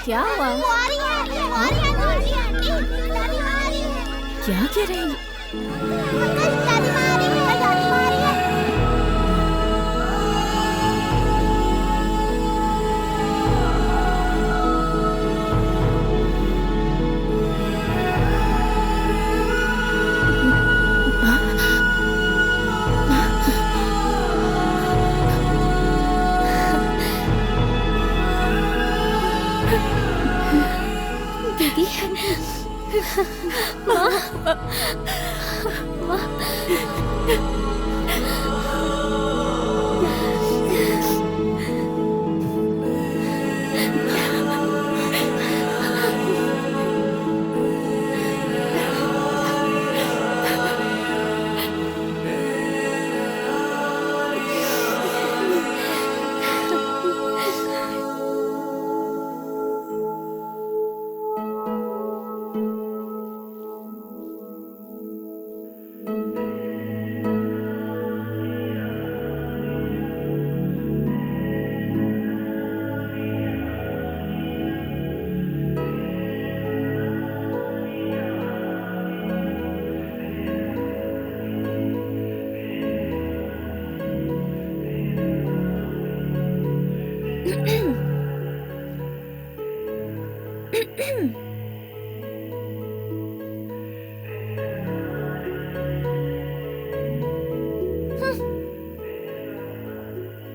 क्या हुआ? क्या कह रही है? दीदी माँ माँ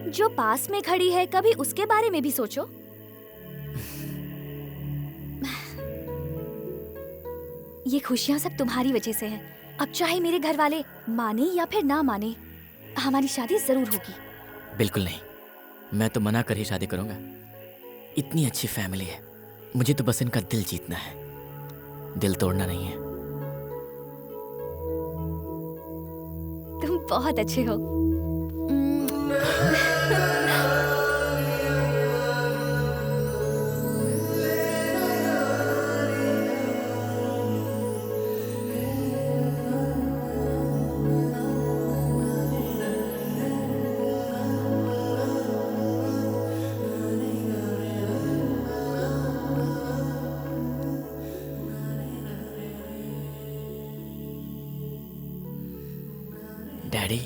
जो पास में खड़ी है कभी उसके बारे में भी सोचो। ये खुशियां सब तुम्हारी वजह से है। अब चाहे मेरे घर वाले माने या फिर ना माने, हमारी शादी जरूर होगी। बिल्कुल नहीं, मैं तो मना कर ही शादी करूंगा। इतनी अच्छी फैमिली है, मुझे तो बस इनका दिल जीतना है, दिल तोड़ना नहीं है। तुम बहुत अच्छे हो। डैडी,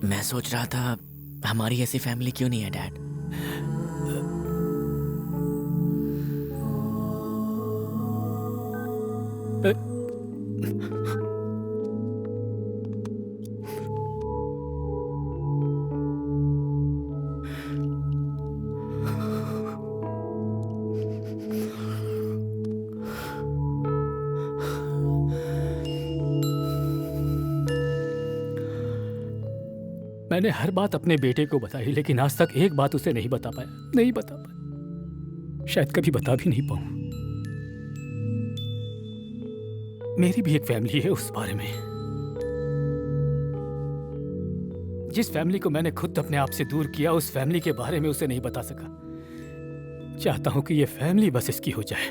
मैं सोच रहा था हमारी ऐसी फैमिली क्यों नहीं है डैड। मैंने हर बात अपने बेटे को बताई, लेकिन आज तक एक बात उसे नहीं बता पाया। शायद कभी बता भी नहीं पाऊं। मेरी भी एक फैमिली है, उस बारे में जिस फैमिली को मैंने खुद अपने आप से दूर किया, उस फैमिली के बारे में उसे नहीं बता सका। चाहता हूं कि ये फैमिली बस इसकी हो जाए,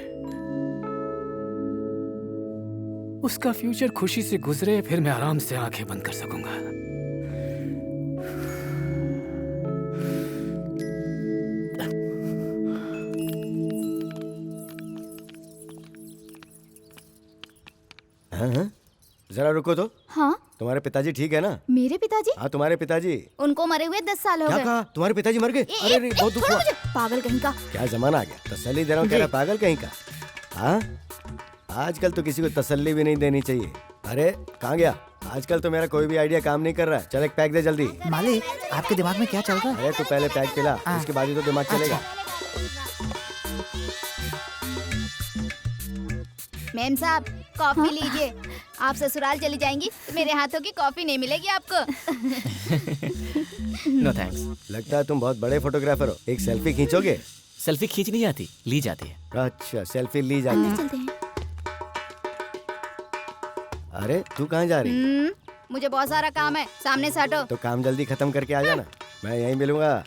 उसका फ्यूचर खुशी से गुजरे, फिर मैं आराम से आंखें बंद कर सकूंगा। हाँ? जरा रुको तो। हाँ? तुम्हारे पिताजी ठीक है ना? मेरे पिताजी? हाँ, तुम्हारे पिताजी। उनको मरे हुए 10 साल हो गए। क्या कहा? तुम्हारे पिताजी मर गए? अरे अरे, बहुत दुख हुआ। पागल कहीं का। क्या जमाना आ गया, तसल्ली दे रहा हूँ, कह रहा पागल कहीं का। हाँ, आजकल तो किसी को तसल्ली भी नहीं देनी चाहिए। अरे कहाँ गया? आजकल तो मेरा कोई भी आइडिया काम नहीं कर रहा है। चल एक पैक दे जल्दी। मालिक, आपके दिमाग में क्या चल रहा है? अरे तू पहले पैक पिला, उसके बाद ही तो दिमाग चलेगा। मैम साहब, कॉफी लीजिए। आप ससुराल चली जाएंगी तो मेरे हाथों की कॉफी नहीं मिलेगी आपको। No thanks. लगता है तुम बहुत बड़े फोटोग्राफर हो। एक सेल्फी खींचोगे? सेल्फी खींच नहीं आती, ली जाती है। अच्छा, सेल्फी ली जाती है। चलते हैं। अरे तू कहाँ जा रही? मुझे बहुत सारा काम है, सामने से हटो। तो काम जल्दी खत्म करके आ जाना, मैं यहीं मिलूंगा।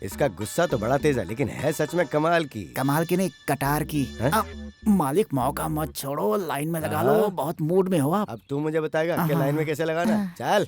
इसका गुस्सा तो बड़ा तेज है, लेकिन है सच में कमाल की। कमाल की नहीं, कटार की। मालिक, मौका मत छोड़ो, लाइन में लगा लो। बहुत मूड में हो आप। अब तू मुझे बताएगा कि लाइन में कैसे लगाना है। चल।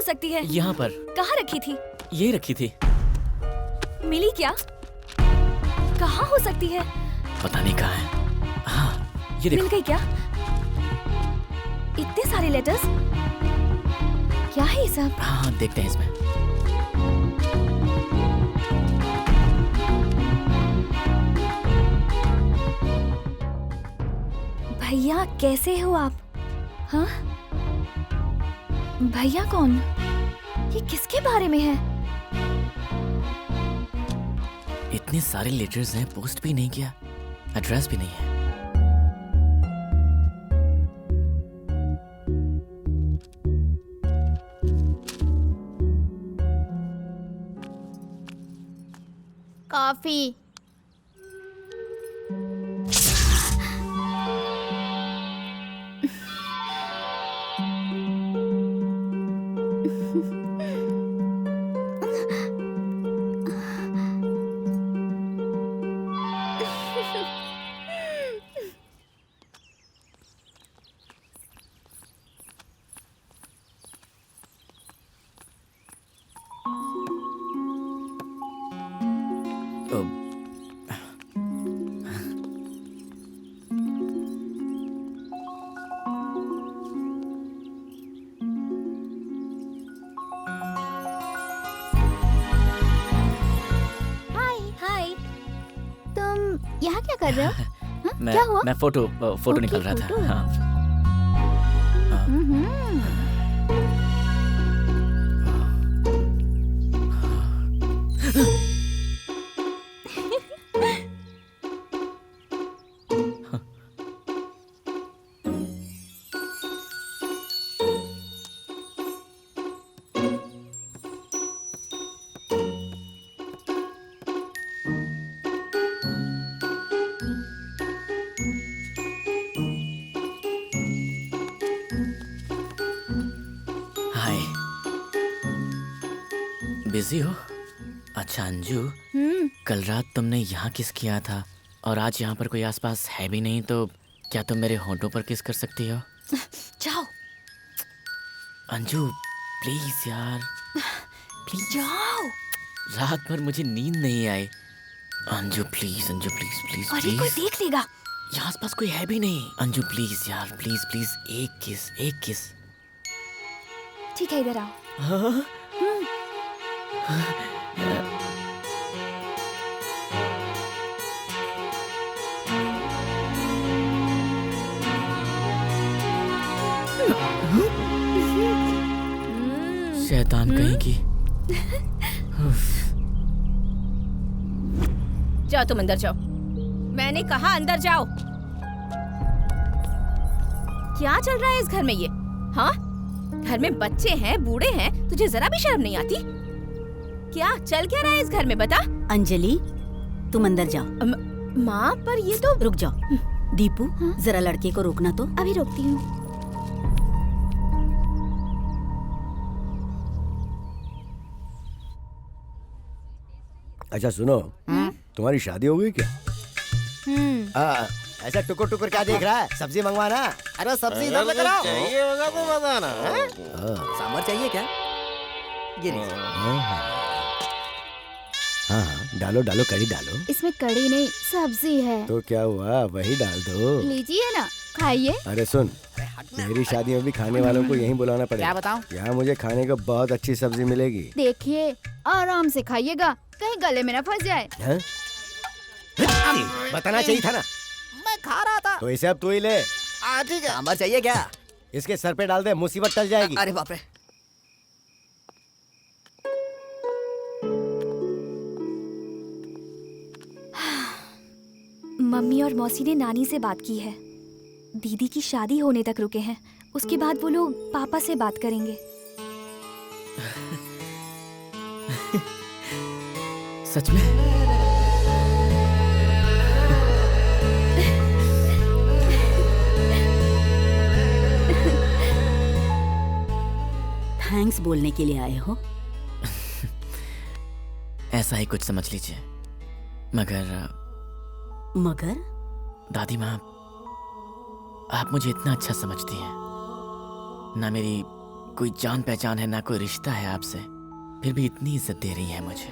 सकती है? यहाँ पर। कहाँ रखी थी? ये रखी थी। मिली क्या? कहाँ हो सकती है? पता नहीं कहाँ है। हाँ, ये देखो। मिल गई क्या? इतने सारे लेटर्स, क्या है ये सब? हाँ, देखते हैं इसमें। भैया कैसे हो आप? हाँ? भैया कौन? ये किसके बारे में है? इतने सारे लेटर्स हैं, पोस्ट भी नहीं किया, एड्रेस भी नहीं है। कॉफी। यहाँ क्या कर रहे हो? हाँ? क्या हुआ? मैं फोटो निकाल रहा था। हाँ। बिजी हो? अच्छा अंजू, कल रात तुमने यहाँ किस किया था और आज यहाँ पर कोई आसपास है भी नहीं, तो क्या तुम मेरे होंठों पर किस कर सकती हो? जाओ अंजू, प्लीज यार, प्लीज जाओ। रात भर मुझे नींद नहीं आई। Anju please, Anju please please अरे प्लीज। कोई देख लेगा। यहाँ आसपास कोई है भी नहीं। अंजू प्लीज यार, प्लीज प्लीज, एक किस, एक किस। ठीक है, इधर आओ। हाँ? शैतान कहीं की। जाओ, तुम अंदर जाओ। मैंने कहा अंदर जाओ। क्या चल रहा है इस घर में ये? हाँ, घर में बच्चे हैं, बूढ़े हैं, तुझे जरा भी शर्म नहीं आती? क्या चल क्या रहा है इस घर में, बता। अंजलि, तुम अंदर जाओ। माँ, पर ये तो। रुक जाओ। दीपू, जरा लड़के को रोकना तो। अभी रोकती हूँ। अच्छा सुनो, तुम्हारी शादी हो गई क्या? ऐसा टुकुर टुकुर क्या देख रहा है? सब्जी मंगवाना। अरे सब्जी इधर लेकर आओ। चाहिए होगा तो बताना। सांभर चाहिए क्या? ये हाँ, डालो डालो, कड़ी डालो। इसमें कड़ी नहीं, सब्जी है। तो क्या हुआ, वही डाल दो। लीजिए ना, खाइए। अरे सुन, मेरी शादी में भी खाने वालों को यहीं बुलाना पड़ेगा। क्या बताऊं? यहाँ मुझे खाने को बहुत अच्छी सब्जी मिलेगी। देखिए, आराम से खाइएगा, कहीं गले में ना फंस जाए। हाँ? बताना चाहिए था ना। मैं खा रहा था। तो इसे अब तू ही ले। ठीक है। सांभर चाहिए क्या? इसके सर पे डाल दे, मुसीबत टल जाएगी। अरे बाप रे। मम्मी और मौसी ने नानी से बात की है। दीदी की शादी होने तक रुके हैं, उसके बाद वो लोग पापा से बात करेंगे। सच में? थैंक्स बोलने के लिए आए हो? ऐसा ही कुछ समझ लीजिए। मगर दादी माँ, आप मुझे इतना अच्छा समझती हैं। ना मेरी कोई जान पहचान है, ना कोई रिश्ता है आपसे, फिर भी इतनी इज्जत दे रही है मुझे।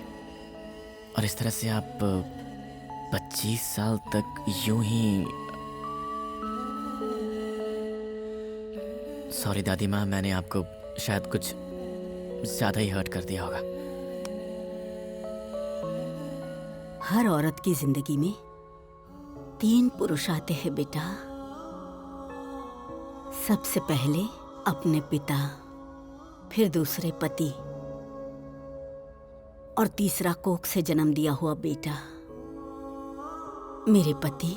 और इस तरह से आप 25 साल तक यूं ही। सॉरी दादी माँ, मैंने आपको शायद कुछ ज्यादा ही हर्ट कर दिया होगा। हर औरत की जिंदगी में 3 पुरुष आते हैं बेटा। सबसे पहले अपने पिता, फिर दूसरे पति, और तीसरा कोख से जन्म दिया हुआ बेटा। मेरे पति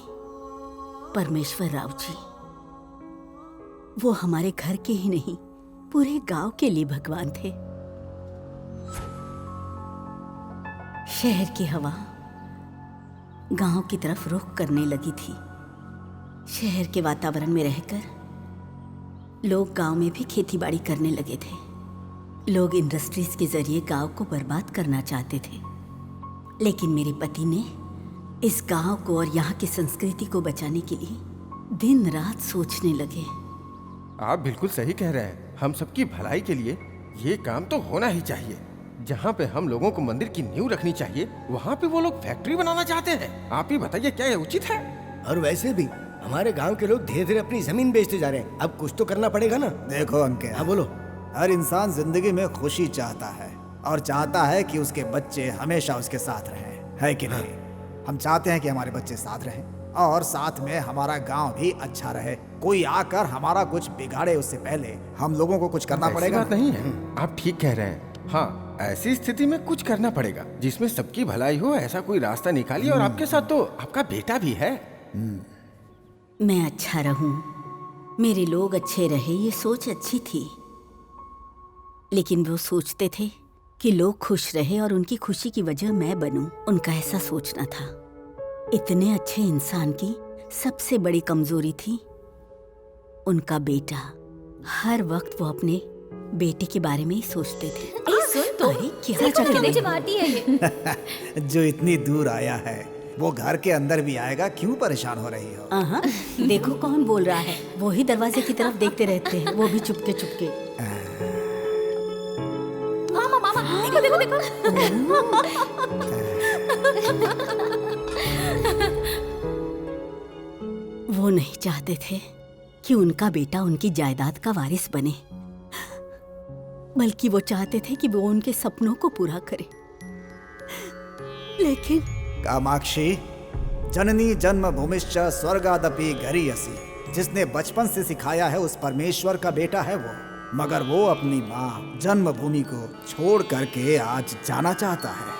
परमेश्वर राव जी, वो हमारे घर के ही नहीं पूरे गांव के लिए भगवान थे। शहर की हवा गांव की तरफ रुख करने लगी थी। शहर के वातावरण में रहकर लोग गांव में भी खेतीबाड़ी करने लगे थे। लोग इंडस्ट्रीज के जरिए गांव को बर्बाद करना चाहते थे, लेकिन मेरे पति ने इस गांव को और यहाँ की संस्कृति को बचाने के लिए दिन रात सोचने लगे। आप बिल्कुल सही कह रहे हैं। हम सबकी भलाई के लिए ये काम तो होना ही चाहिए। जहाँ पे हम लोगों को मंदिर की नींव रखनी चाहिए, वहाँ पे वो लोग फैक्ट्री बनाना चाहते हैं। आप ही बताइए, क्या ये उचित है? और वैसे भी हमारे गांव के लोग धीरे धीरे अपनी जमीन बेचते जा रहे हैं। अब कुछ तो करना पड़ेगा ना। देखो अंके, हाँ बोलो। हर इंसान जिंदगी में खुशी चाहता है और चाहता है कि उसके बच्चे हमेशा उसके साथ रहें, है कि नहीं? हम चाहते हैं कि हमारे बच्चे साथ रहें और साथ में हमारा गांव भी अच्छा रहे। कोई आकर हमारा कुछ बिगाड़े उससे पहले हम लोगों को कुछ करना पड़ेगा। बात नहीं है, आप ठीक कह रहे हैं। हाँ, ऐसी स्थिति में कुछ करना पड़ेगा जिसमें सबकी भलाई हो। ऐसा कोई रास्ता निकालिए। और आपके साथ तो आपका बेटा भी है। मैं अच्छा रहूं, मेरे लोग अच्छे रहे, ये सोच अच्छी थी। लेकिन वो सोचते थे कि लोग खुश रहे और उनकी खुशी की वजह मैं बनूं। उनका ऐसा सोचना था। इतने अच्छे इंसान की सबसे बड़ी कमजोरी थी उनका बेटा। हर वक्त वो अपने बेटे के बारे में ही सोचते थे। सुन तो, क्या कितनी चिमाटी है ये। जो इतनी दूर आया है वो घर के अंदर भी आएगा, क्यों परेशान हो रही हो? देखो कौन बोल रहा है। वो ही दरवाजे की तरफ देखते रहते हैं, वो भी चुपके चुपके। मामा मामा, देखो देखो देखो। वो नहीं चाहते थे कि उनका बेटा उनकी जायदाद का वारिस बने, बल्कि वो चाहते थे कि वो उनके सपनों को पूरा करे। लेकिन कामाक्षी, जननी जन्म भूमिश्च स्वर्गादपि गरीयसी। जिसने बचपन से सिखाया है उस परमेश्वर का बेटा है वो, मगर वो अपनी माँ जन्मभूमि को छोड़ करके आज जाना चाहता है।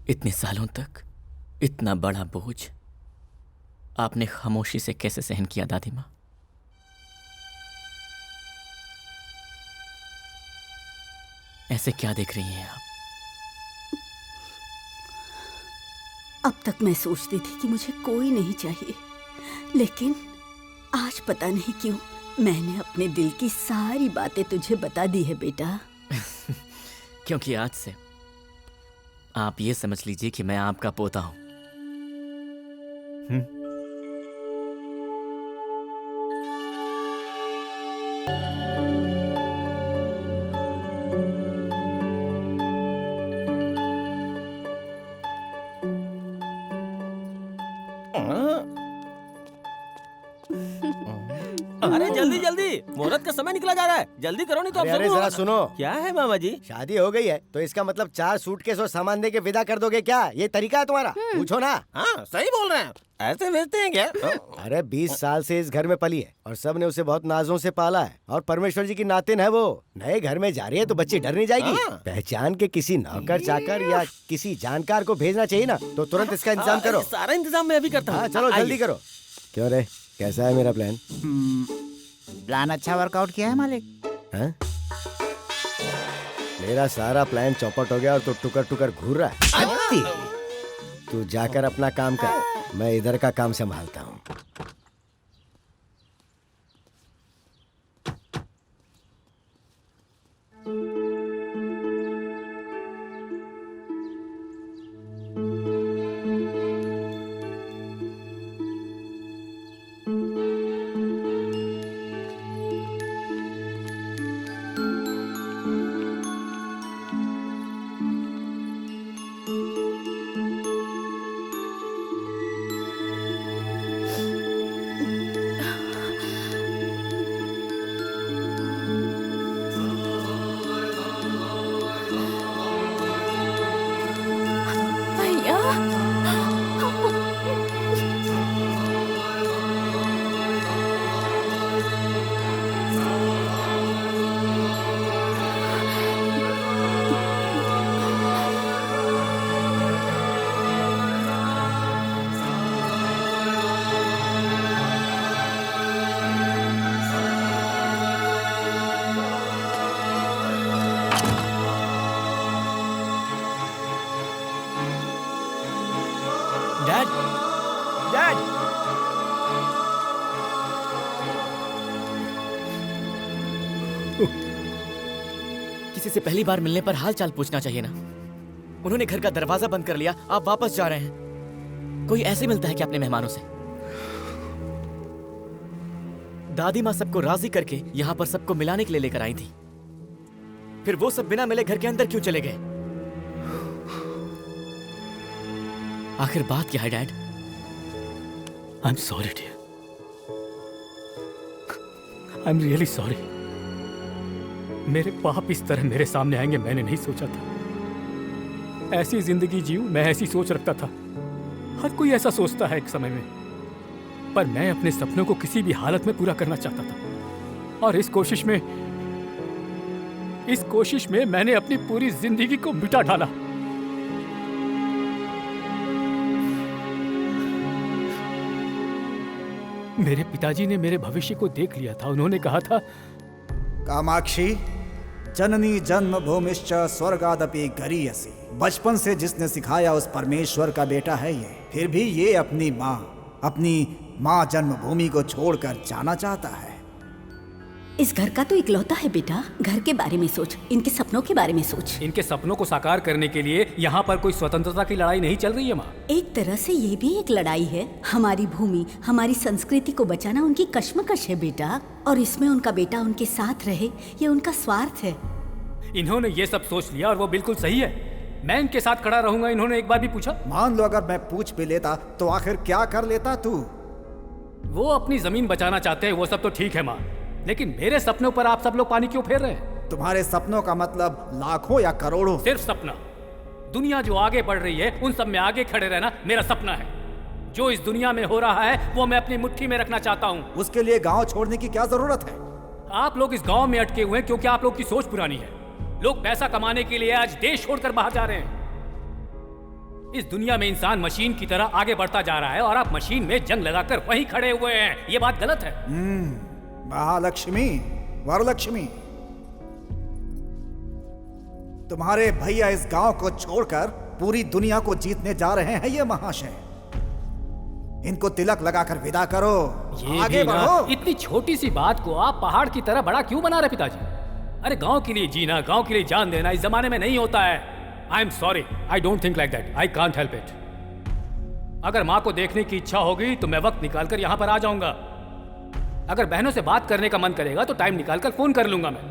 इतने सालों तक इतना बड़ा बोझ आपने खामोशी से कैसे सहन किया दादी माँ? ऐसे क्या देख रही हैं आप? अब तक मैं सोचती थी कि मुझे कोई नहीं चाहिए, लेकिन आज पता नहीं क्यों मैंने अपने दिल की सारी बातें तुझे बता दी है बेटा। क्योंकि आज से आप ये समझ लीजिए कि मैं आपका पोता हूं। अरे जल्दी जल्दी, मुहूर्त का समय निकला जा रहा है। जल्दी करो नहीं तो अब अरे जरा सुनो। क्या है मामा जी? शादी हो गई है तो इसका मतलब 4 सूटकेस और सामान दे के विदा कर दोगे क्या? ये तरीका है तुम्हारा? पूछो ना। हाँ सही बोल रहे हैं। ऐसे भेजते हैं क्या? अरे 20 साल से इस घर में पली है और सब ने उसे बहुत नाजों से पाला है और परमेश्वर जी की नातिन है वो। नए घर में जा रही है तो बच्ची डर नहीं जाएगी? पहचान के किसी नौकर चाकर या किसी जानकार को भेजना चाहिए ना, तो तुरंत इसका इंतजाम करो। सारा इंतजाम मैं अभी करता हूँ। हाँ चलो जल्दी करो। क्यों रे, कैसा है मेरा प्लान? प्लान अच्छा वर्कआउट किया है मालिक। हाँ? मेरा सारा प्लान चौपट हो गया और तू टुकर टुकर घूर रहा है। तू जाकर अपना काम कर, मैं इधर का काम संभालता हूँ। किसी से पहली बार मिलने पर हाल चाल पूछना चाहिए ना। उन्होंने घर का दरवाजा बंद कर लिया, आप वापस जा रहे हैं। कोई ऐसे मिलता है कि अपने मेहमानों से? दादी माँ सबको राजी करके यहाँ पर सबको मिलाने के लिए लेकर आई थी, फिर वो सब बिना मिले घर के अंदर क्यों चले गए? आखिर बात क्या है dad? I am sorry dear, I am really sorry. मेरे पाप इस तरह मेरे सामने आएंगे मैंने नहीं सोचा था। ऐसी जिंदगी जीऊं, मैं ऐसी सोच रखता था। हर कोई ऐसा सोचता है एक समय में, पर मैं अपने सपनों को किसी भी हालत में पूरा करना चाहता था। और इस कोशिश में मैंने अपनी पूरी जिंदगी को मिटा डाला। मेरे पिताजी ने मेरे भविष्य को देख लिया था। उन्होंने कहा था, कामाक्षी, जननी जन्म भूमिश्च स्वर्गादपि गरीयसी। बचपन से जिसने सिखाया उस परमेश्वर का बेटा है ये। फिर भी ये अपनी माँ जन्मभूमि को छोड़कर जाना चाहता है। इस घर का तो इकलौता है बेटा। घर के बारे में सोच, इनके सपनों के बारे में सोच। इनके सपनों को साकार करने के लिए यहाँ पर कोई स्वतंत्रता की लड़ाई नहीं चल रही है माँ। एक तरह से ये भी एक लड़ाई है। हमारी भूमि, हमारी संस्कृति को बचाना उनकी कश्मकश है बेटा, और इसमें उनका बेटा उनके साथ रहे ये उनका स्वार्थ है। इन्होंने ये सब सोच लिया और वो बिल्कुल सही है। मैं इनके साथ खड़ा रहूंगा। इन्होंने एक बार भी पूछा? मान लो अगर मैं पूछ भी लेता तो आखिर क्या कर लेता तू? वो अपनी जमीन बचाना चाहते हैं, वो सब तो ठीक है माँ, लेकिन मेरे सपनों पर आप सब लोग पानी क्यों फेर रहे हैं? तुम्हारे सपनों का मतलब लाखों या करोड़ों? सिर्फ सपना। दुनिया जो आगे बढ़ रही है उन सब में आगे खड़े रहना मेरा सपना है। जो इस दुनिया में हो रहा है वो मैं अपनी मुट्ठी में रखना चाहता हूँ। उसके लिए गांव छोड़ने की क्या जरूरत है? आप लोग इस गांव में अटके हुए हैं क्योंकि आप लोग की सोच पुरानी है। लोग पैसा कमाने के लिए आज देश छोड़कर बाहर जा रहे हैं। इस दुनिया में इंसान मशीन की तरह आगे बढ़ता जा रहा है और आप मशीन में जंग लगाकर वहीं खड़े हुए हैं। ये बात गलत है। महालक्ष्मी, वरलक्ष्मी, तुम्हारे भैया इस गांव को छोड़कर पूरी दुनिया को जीतने जा रहे हैं ये महाशय। इनको तिलक लगाकर विदा करो। ये आगे बढ़ो। इतनी छोटी सी बात को आप पहाड़ की तरह बड़ा क्यों बना रहे पिताजी? अरे गांव के लिए जीना, गांव के लिए जान देना इस जमाने में नहीं होता है। आई am sorry, I don't think like that, I can't help it. अगर माँ को देखने की इच्छा होगी तो मैं वक्त निकालकर यहाँ पर आ जाऊंगा। अगर बहनों से बात करने का मन करेगा तो टाइम निकालकर फोन कर लूंगा मैं।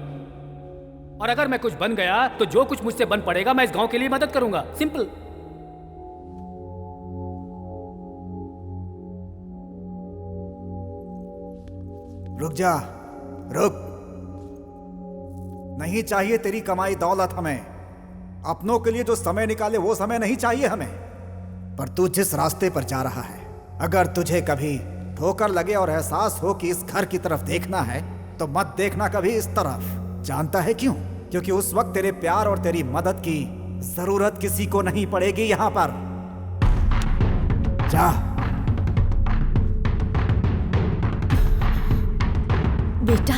और अगर मैं कुछ बन गया तो जो कुछ मुझसे बन पड़ेगा मैं इस गांव के लिए मदद करूंगा। सिंपल। रुक जा, रुक। नहीं चाहिए तेरी कमाई दौलत हमें। अपनों के लिए जो समय निकाले वो समय नहीं चाहिए हमें। पर तू जिस रास्ते पर जा रहा है, अगर तुझे कभी ठोकर लगे और एहसास हो कि इस घर की तरफ देखना है तो मत देखना कभी इस तरफ। जानता है क्यों? क्योंकि उस वक्त तेरे प्यार और तेरी मदद की जरूरत किसी को नहीं पड़ेगी यहां पर। जा। बेटा,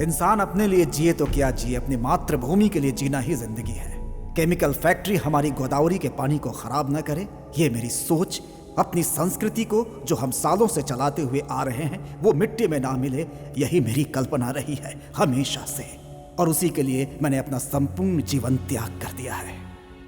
इंसान अपने लिए जिए तो क्या जिए, अपनी मातृभूमि के लिए जीना ही जिंदगी है। केमिकल फैक्ट्री हमारी गोदावरी के पानी को खराब न करे, ये मेरी सोच। अपनी संस्कृति को जो हम सालों से चलाते हुए आ रहे हैं वो मिट्टी में ना मिले, यही मेरी कल्पना रही है हमेशा से। और उसी के लिए मैंने अपना संपूर्ण जीवन त्याग कर दिया है।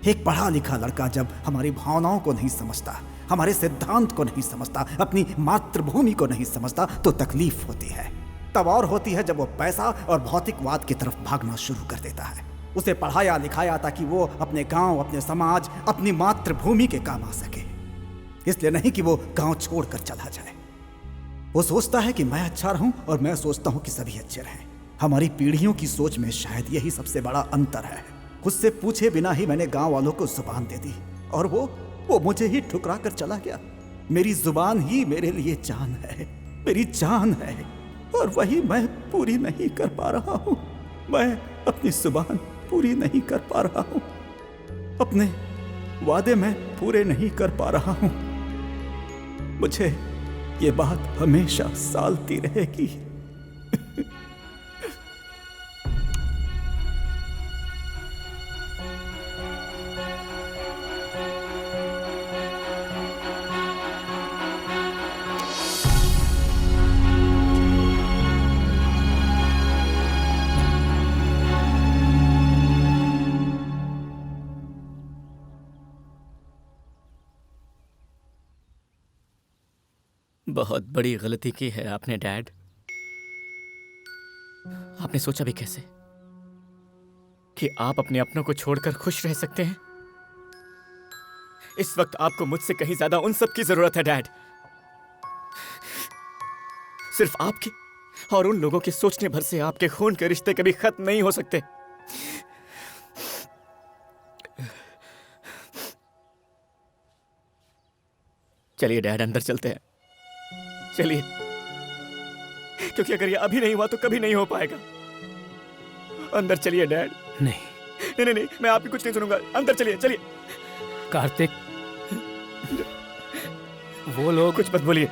एक पढ़ा लिखा लड़का जब हमारी भावनाओं को नहीं समझता, हमारे सिद्धांत को नहीं समझता, अपनी मातृभूमि को नहीं समझता तो तकलीफ होती है। तब और होती है जब वो पैसा और भौतिकवाद की तरफ भागना शुरू कर देता है। उसे पढ़ाया लिखाया ताकि वो अपने गांव, अपने समाज, अपनी मातृभूमि के काम आ सके, इसलिए नहीं कि वो गांव छोड़कर चला जाए। वो सोचता है कि मैं अच्छा रहूं और मैं सोचता हूं कि सभी अच्छे रहें। हमारी पीढ़ियों की सोच में शायद यही सबसे बड़ा अंतर है। खुद से पूछे बिना ही मैंने गांव वालों को जुबान दे दी और वो मुझे ही ठुकरा कर चला गया। मेरी जुबान ही मेरे लिए जान है, मेरी जान है, और वही मैं पूरी नहीं कर पा रहा हूं। मैं अपनी जुबान पूरी नहीं कर पा रहा हूं, अपने वादे मैं पूरे नहीं कर पा रहा हूं। मुझे ये बात हमेशा सालती रहेगी। बहुत बड़ी गलती की है आपने डैड। आपने सोचा भी कैसे कि आप अपने अपनों को छोड़कर खुश रह सकते हैं? इस वक्त आपको मुझसे कहीं ज्यादा उन सब की जरूरत है डैड। सिर्फ आपके और उन लोगों के सोचने भर से आपके खून के रिश्ते कभी खत्म नहीं हो सकते। चलिए डैड, अंदर चलते हैं। चलिए, क्योंकि अगर ये अभी नहीं हुआ तो कभी नहीं हो पाएगा। अंदर चलिए डैड। नहीं नहीं, मैं आपकी कुछ नहीं सुनूंगा। अंदर चलिए, चलिए। कार्तिक, वो लोग कुछ मत बोलिए।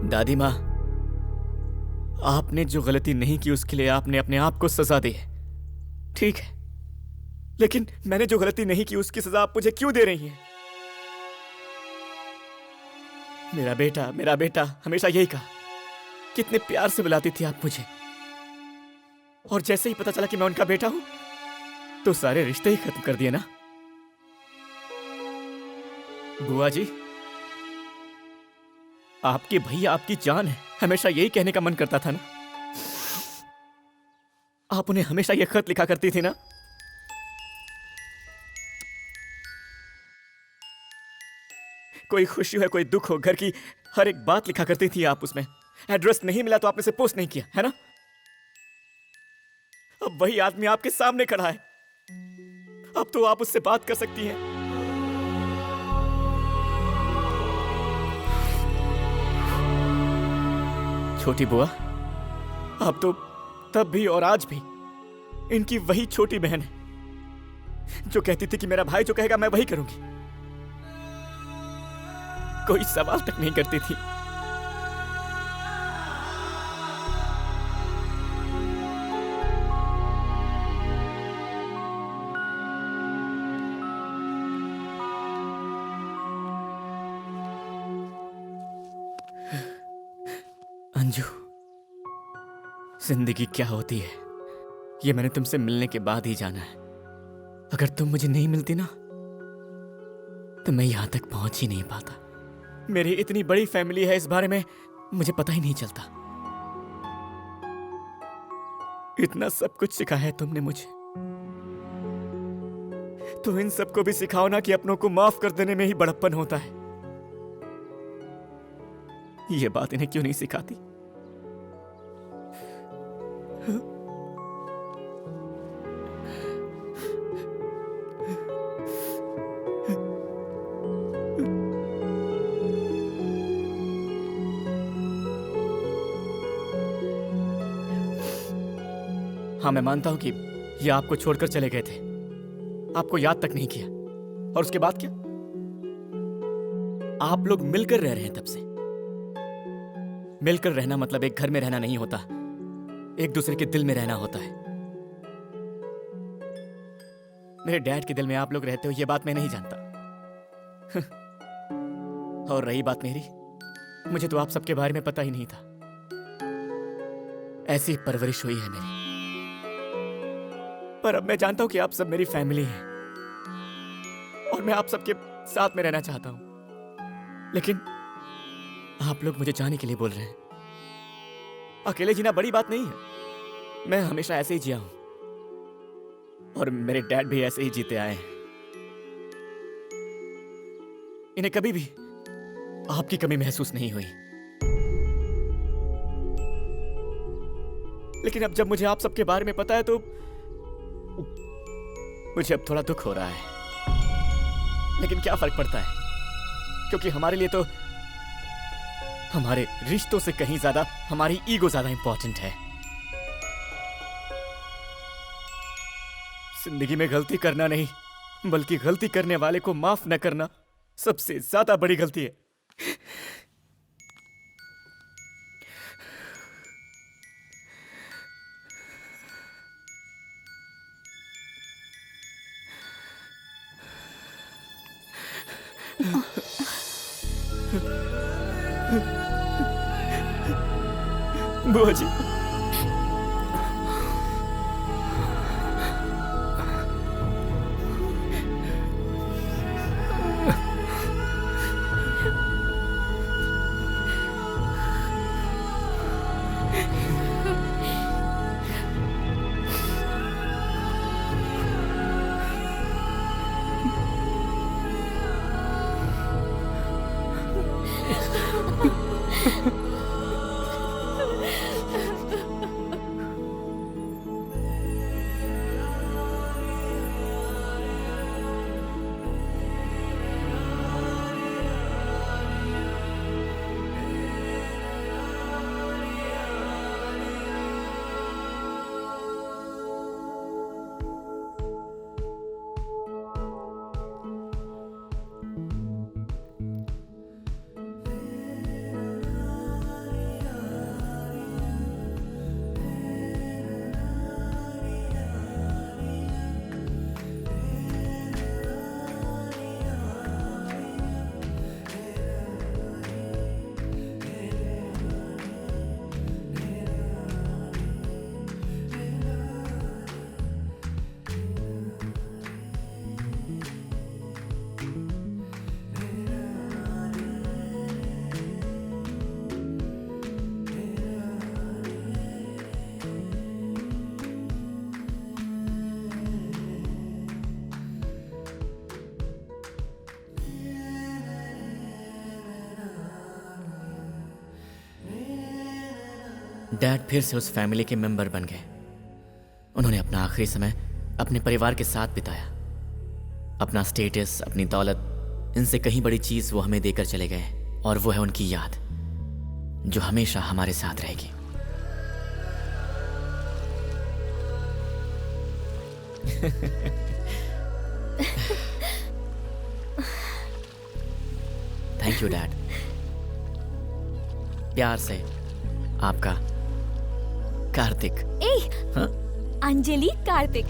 दादी माँ, आपने जो गलती नहीं की उसके लिए आपने अपने आप को सजा दी है, ठीक है, लेकिन मैंने जो गलती नहीं की उसकी सजा आप मुझे क्यों दे रही हैं? मेरा बेटा हमेशा यही कहा, कितने प्यार से बुलाती थी आप मुझे, और जैसे ही पता चला कि मैं उनका बेटा हूं तो सारे रिश्ते ही खत्म कर दिए ना। बुआ जी, आपके भैया आपकी जान है, हमेशा यही कहने का मन करता था ना। आप उन्हें हमेशा यह खत लिखा करती थी ना। कोई खुशी हो कोई दुख हो, घर की हर एक बात लिखा करती थी आप उसमें। एड्रेस नहीं मिला तो आपने से पोस्ट नहीं किया, है ना। अब वही आदमी आपके सामने खड़ा है, अब तो आप उससे बात कर सकती हैं। छोटी बुआ, आप तो तब भी और आज भी इनकी वही छोटी बहन है जो कहती थी कि मेरा भाई जो कहेगा मैं वही करूंगी। कोई सवाल तक नहीं करती थी। अंजू, जिंदगी क्या होती है ये मैंने तुमसे मिलने के बाद ही जाना है। अगर तुम मुझे नहीं मिलती ना तो मैं यहां तक पहुंच ही नहीं पाता। मेरी इतनी बड़ी फैमिली है, इस बारे में मुझे पता ही नहीं चलता। इतना सब कुछ सिखाया है तुमने मुझे, तो इन सबको भी सिखाओ ना कि अपनों को माफ कर देने में ही बड़प्पन होता है। ये बात इन्हें क्यों नहीं सिखाती? हाँ, मैं मानता हूं कि ये आपको छोड़कर चले गए थे, आपको याद तक नहीं किया, और उसके बाद क्या? आप लोग मिलकर रह रहे हैं तब से। मिलकर रहना मतलब एक घर में रहना नहीं होता, एक दूसरे के दिल में रहना होता है। मेरे डैड के दिल में आप लोग रहते हो ये बात मैं नहीं जानता। और रही बात मेरी, मुझे तो आप सबके बारे में पता ही नहीं था। ऐसी परवरिश हुई है मेरी, पर अब मैं जानता हूं कि आप सब मेरी फैमिली हैं और मैं आप सबके साथ में रहना चाहता हूं। लेकिन आप लोग मुझे जाने के लिए बोल रहे हैं। अकेले जीना बड़ी बात नहीं है, मैं हमेशा ऐसे ही जिया हूं और मेरे डैड भी ऐसे ही जीते आए हैं। इन्हें कभी भी आपकी कमी महसूस नहीं हुई। लेकिन अब जब मुझे आप सबके बारे में पता है तो मुझे अब थोड़ा दुख हो रहा है। लेकिन क्या फर्क पड़ता है, क्योंकि हमारे लिए तो हमारे रिश्तों से कहीं ज्यादा हमारी ईगो ज्यादा इंपॉर्टेंट है। जिंदगी में गलती करना नहीं, बल्कि गलती करने वाले को माफ न करना सबसे ज्यादा बड़ी गलती है। बुआ जी, डैड फिर से उस फैमिली के मेंबर बन गए। उन्होंने अपना आखिरी समय अपने परिवार के साथ बिताया। अपना स्टेटस, अपनी दौलत, इनसे कहीं बड़ी चीज वो हमें देकर चले गए, और वो है उनकी याद जो हमेशा हमारे साथ रहेगी। Thank you dad. प्यार से आपका कार्तिक। ए, अंजलि कार्तिक।